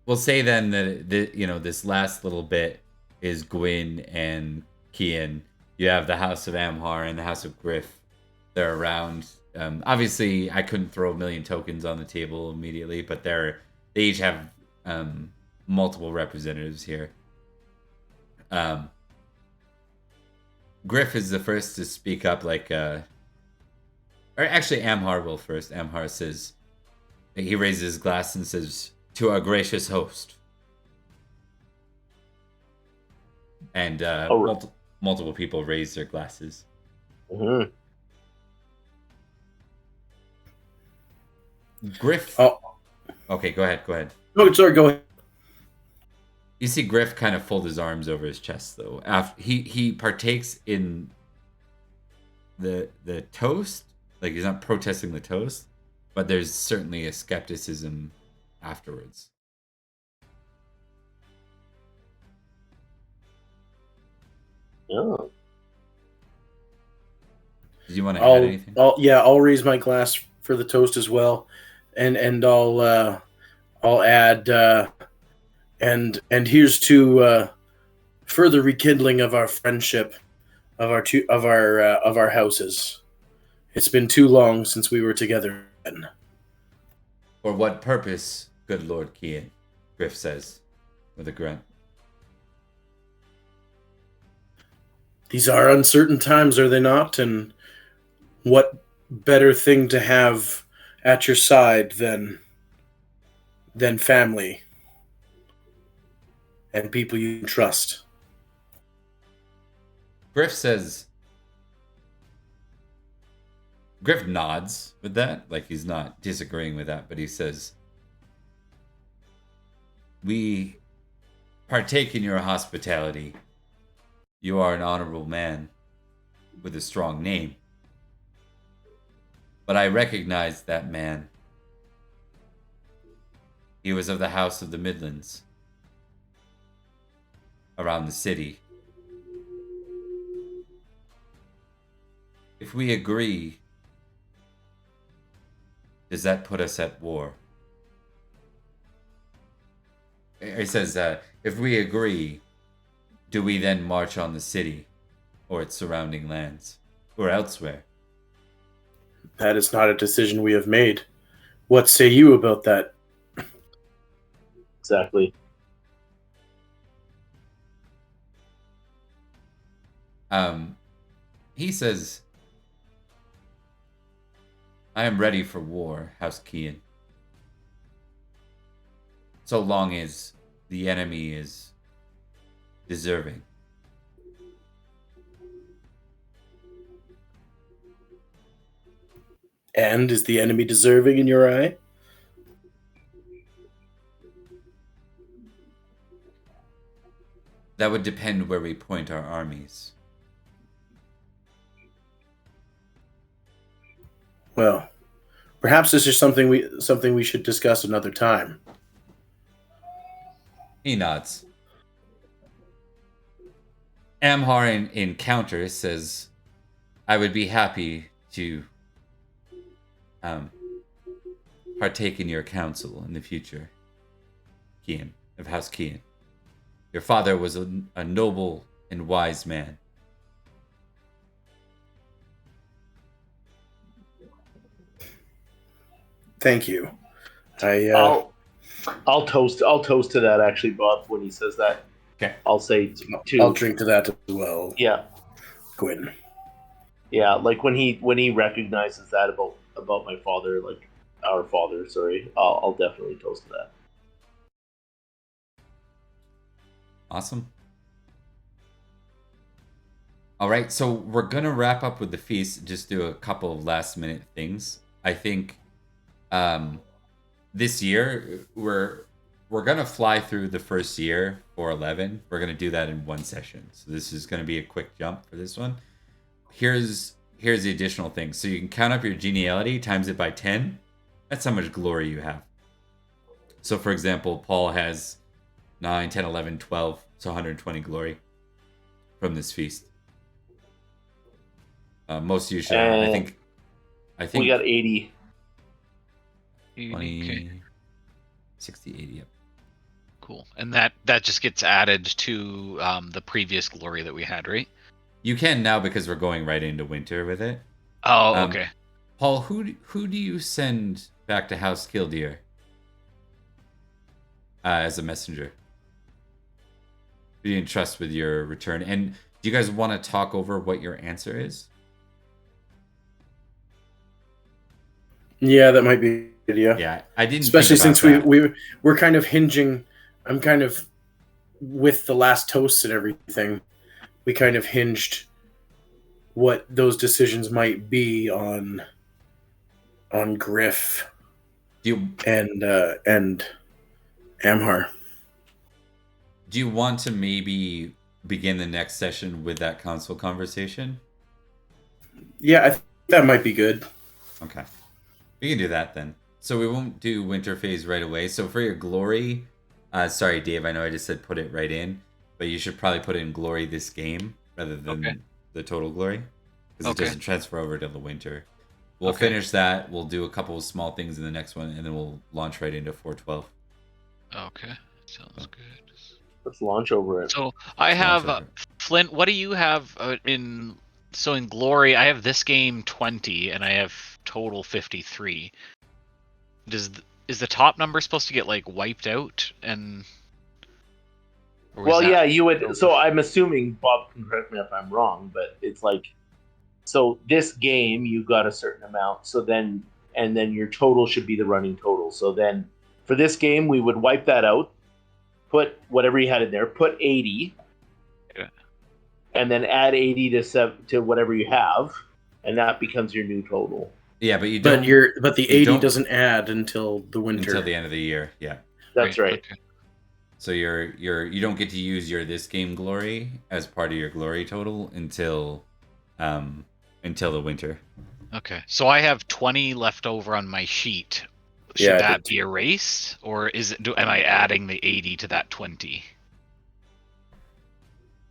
we'll say then that this last little bit is Gwyn and Kian. You have the House of Amhar and the House of Griff. They're around. Obviously, I couldn't throw a million tokens on the table immediately, but they each have multiple representatives here. Griff is the first to speak up, or actually Amhar will first. Amhar says, he raises his glass and says, "To our gracious host." And multiple people raise their glasses. Mhm. Griff. Oh. Okay, go ahead. No, sorry, go ahead. You see Griff kind of fold his arms over his chest, though. After he partakes in the toast, like he's not protesting the toast, but there's certainly a skepticism afterwards. Oh. Did you want to add anything? I'll raise my glass for the toast as well, and I'll add and here's to further rekindling of our friendship of our houses. It's been too long since we were together again. For what purpose, good Lord Kian? Griff says, with a grunt. These are uncertain times, are they not? And what better thing to have at your side than family and people you can trust? Griff nods with that, like he's not disagreeing with that, but he says, "We partake in your hospitality You are an honorable man with a strong name. But I recognize that man. He was of the House of the Midlands, around the city. If we agree, does that put us at war? It says, if we agree, do we then march on the city or its surrounding lands or elsewhere? That is not a decision we have made. What say you about that? Exactly. He says, I am ready for war, House Kian. So long as the enemy is deserving. And is the enemy deserving in your eye? That would depend where we point our armies. Well, perhaps this is something we should discuss another time. He nods. Amhar in counter says, I would be happy to partake in your counsel in the future, Kian, of House Kian. Your father was a noble and wise man. Thank you. I'll toast to that actually, Bob, when he says that. Okay. I'll say too. I'll drink to that as well. Yeah. Quinn. Yeah, like when he recognizes that about my father, like our father, sorry, I'll definitely toast to that. Awesome. All right, so we're gonna wrap up with the feast. Just do a couple of last minute things. I think this year we're gonna fly through the first year for 11. We're gonna do that in one session. So this is gonna be a quick jump for this one. Here's the additional thing. So you can count up your geniality, times it by 10. That's how much glory you have. So for example, Paul has 9, 10, 11, 12, so 120 glory from this feast. Most of you should have, I think we got 80. 20, Okay. 60, 80, yep. Cool. And that just gets added to the previous glory that we had, right? You can now because we're going right into winter with it. Oh, okay. Paul, who do you send back to House Kildare as a messenger? Who do you entrust with your return? And do you guys want to talk over what your answer is? Yeah, that might be good. Yeah, I didn't. Especially think since about we're kind of hinging. I'm kind of with the last toasts and everything. We kind of hinged what those decisions might be on Griff and Amhar. Do you want to maybe begin the next session with that council conversation? Yeah, I think that might be good. Okay. We can do that then. So we won't do winter phase right away. So for your glory, sorry, Dave, I know I just said put it right in, but you should probably put in glory this game rather than the total glory, because it doesn't transfer over to the winter. We'll finish that. We'll do a couple of small things in the next one, and then we'll launch right into 412. Okay, sounds good. Let's launch over it. So I have Flint. What do you have in? So in glory, I have this game 20, and I have total 53. Is the top number supposed to get like wiped out? And well, yeah, you would. So I'm assuming Bob can correct me if I'm wrong, but it's like, so this game you got a certain amount. So then your total should be the running total. So then for this game we would wipe that out, put whatever you had in there, put 80. And then add 80 to whatever you have, and that becomes your new total. Yeah, but you don't. But the 80 doesn't add until the winter. Until the end of the year, yeah. That's right. Okay. So you don't get to use your this game glory as part of your glory total until the winter. Okay, so I have 20 left over on my sheet. Should Yeah, I that did be erased, or am I adding the 80 to that 20?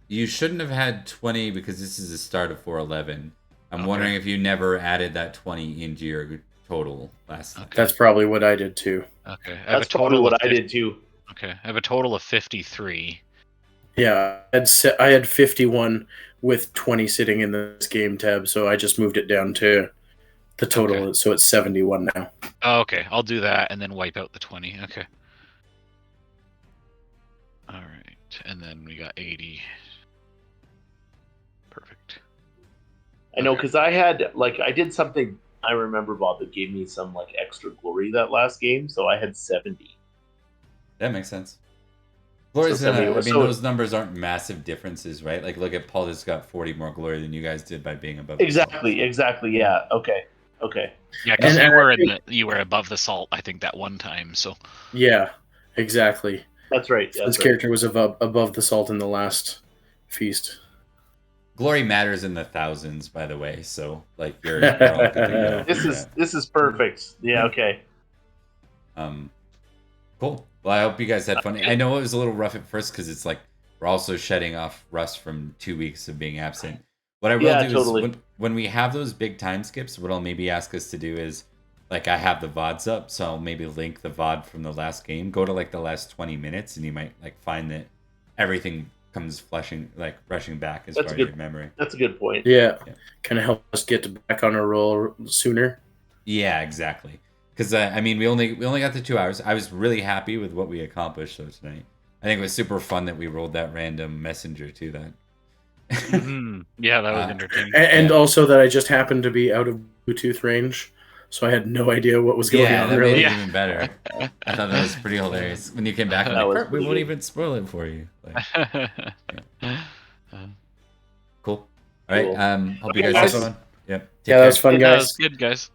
You shouldn't have had 20 because this is the start of 411. I'm Okay. wondering if you never added that 20 into your total last time. That's probably what I did too. Okay, I have That's a probably total what of I did too. Okay, I have a total of 53. Yeah, I had 51 with 20 sitting in this game tab, so I just moved it down to the total, Okay. so it's 71 now. Oh, okay, I'll do that and then wipe out the 20. Okay. All right, and then we got 80. Perfect. I know, because I did something I remember, Bob, that gave me some like extra glory that last game, so I had 70. That makes sense. Glory's So gonna, 70 I mean, so- those numbers aren't massive differences, right? Like, look at Paul just got 40 more glory than you guys did by being above. Exactly, yeah. Okay. Yeah, because And you were above the salt, I think, that one time. So Yeah, exactly. That's right. This character was above the salt in the last feast. Glory matters in the thousands, by the way. So, like, you're all good to go. This is perfect. Yeah, okay. Cool. Well, I hope you guys had fun. I know it was a little rough at first because it's like we're also shedding off rust from 2 weeks of being absent. What I will do is when we have those big time skips, what I'll maybe ask us to do is, like, I have the VODs up, so I'll maybe link the VOD from the last game. Go to like the last 20 minutes, and you might like find that everything comes rushing back as far as your memory. That's a good point. Yeah. Kind of help us get back on a roll sooner. Yeah, exactly. Because I mean, we only got the 2 hours. I was really happy with what we accomplished though tonight. I think it was super fun that we rolled that random messenger too. Yeah, that was entertaining. And also that I just happened to be out of Bluetooth range, so I had no idea what was going on. That Really, made it even better. I thought that was pretty hilarious when you came back. Like, we won't even spoil it for you. Like, cool. All right. Hope you guys had fun. Yep. That was fun, guys. That was good, guys.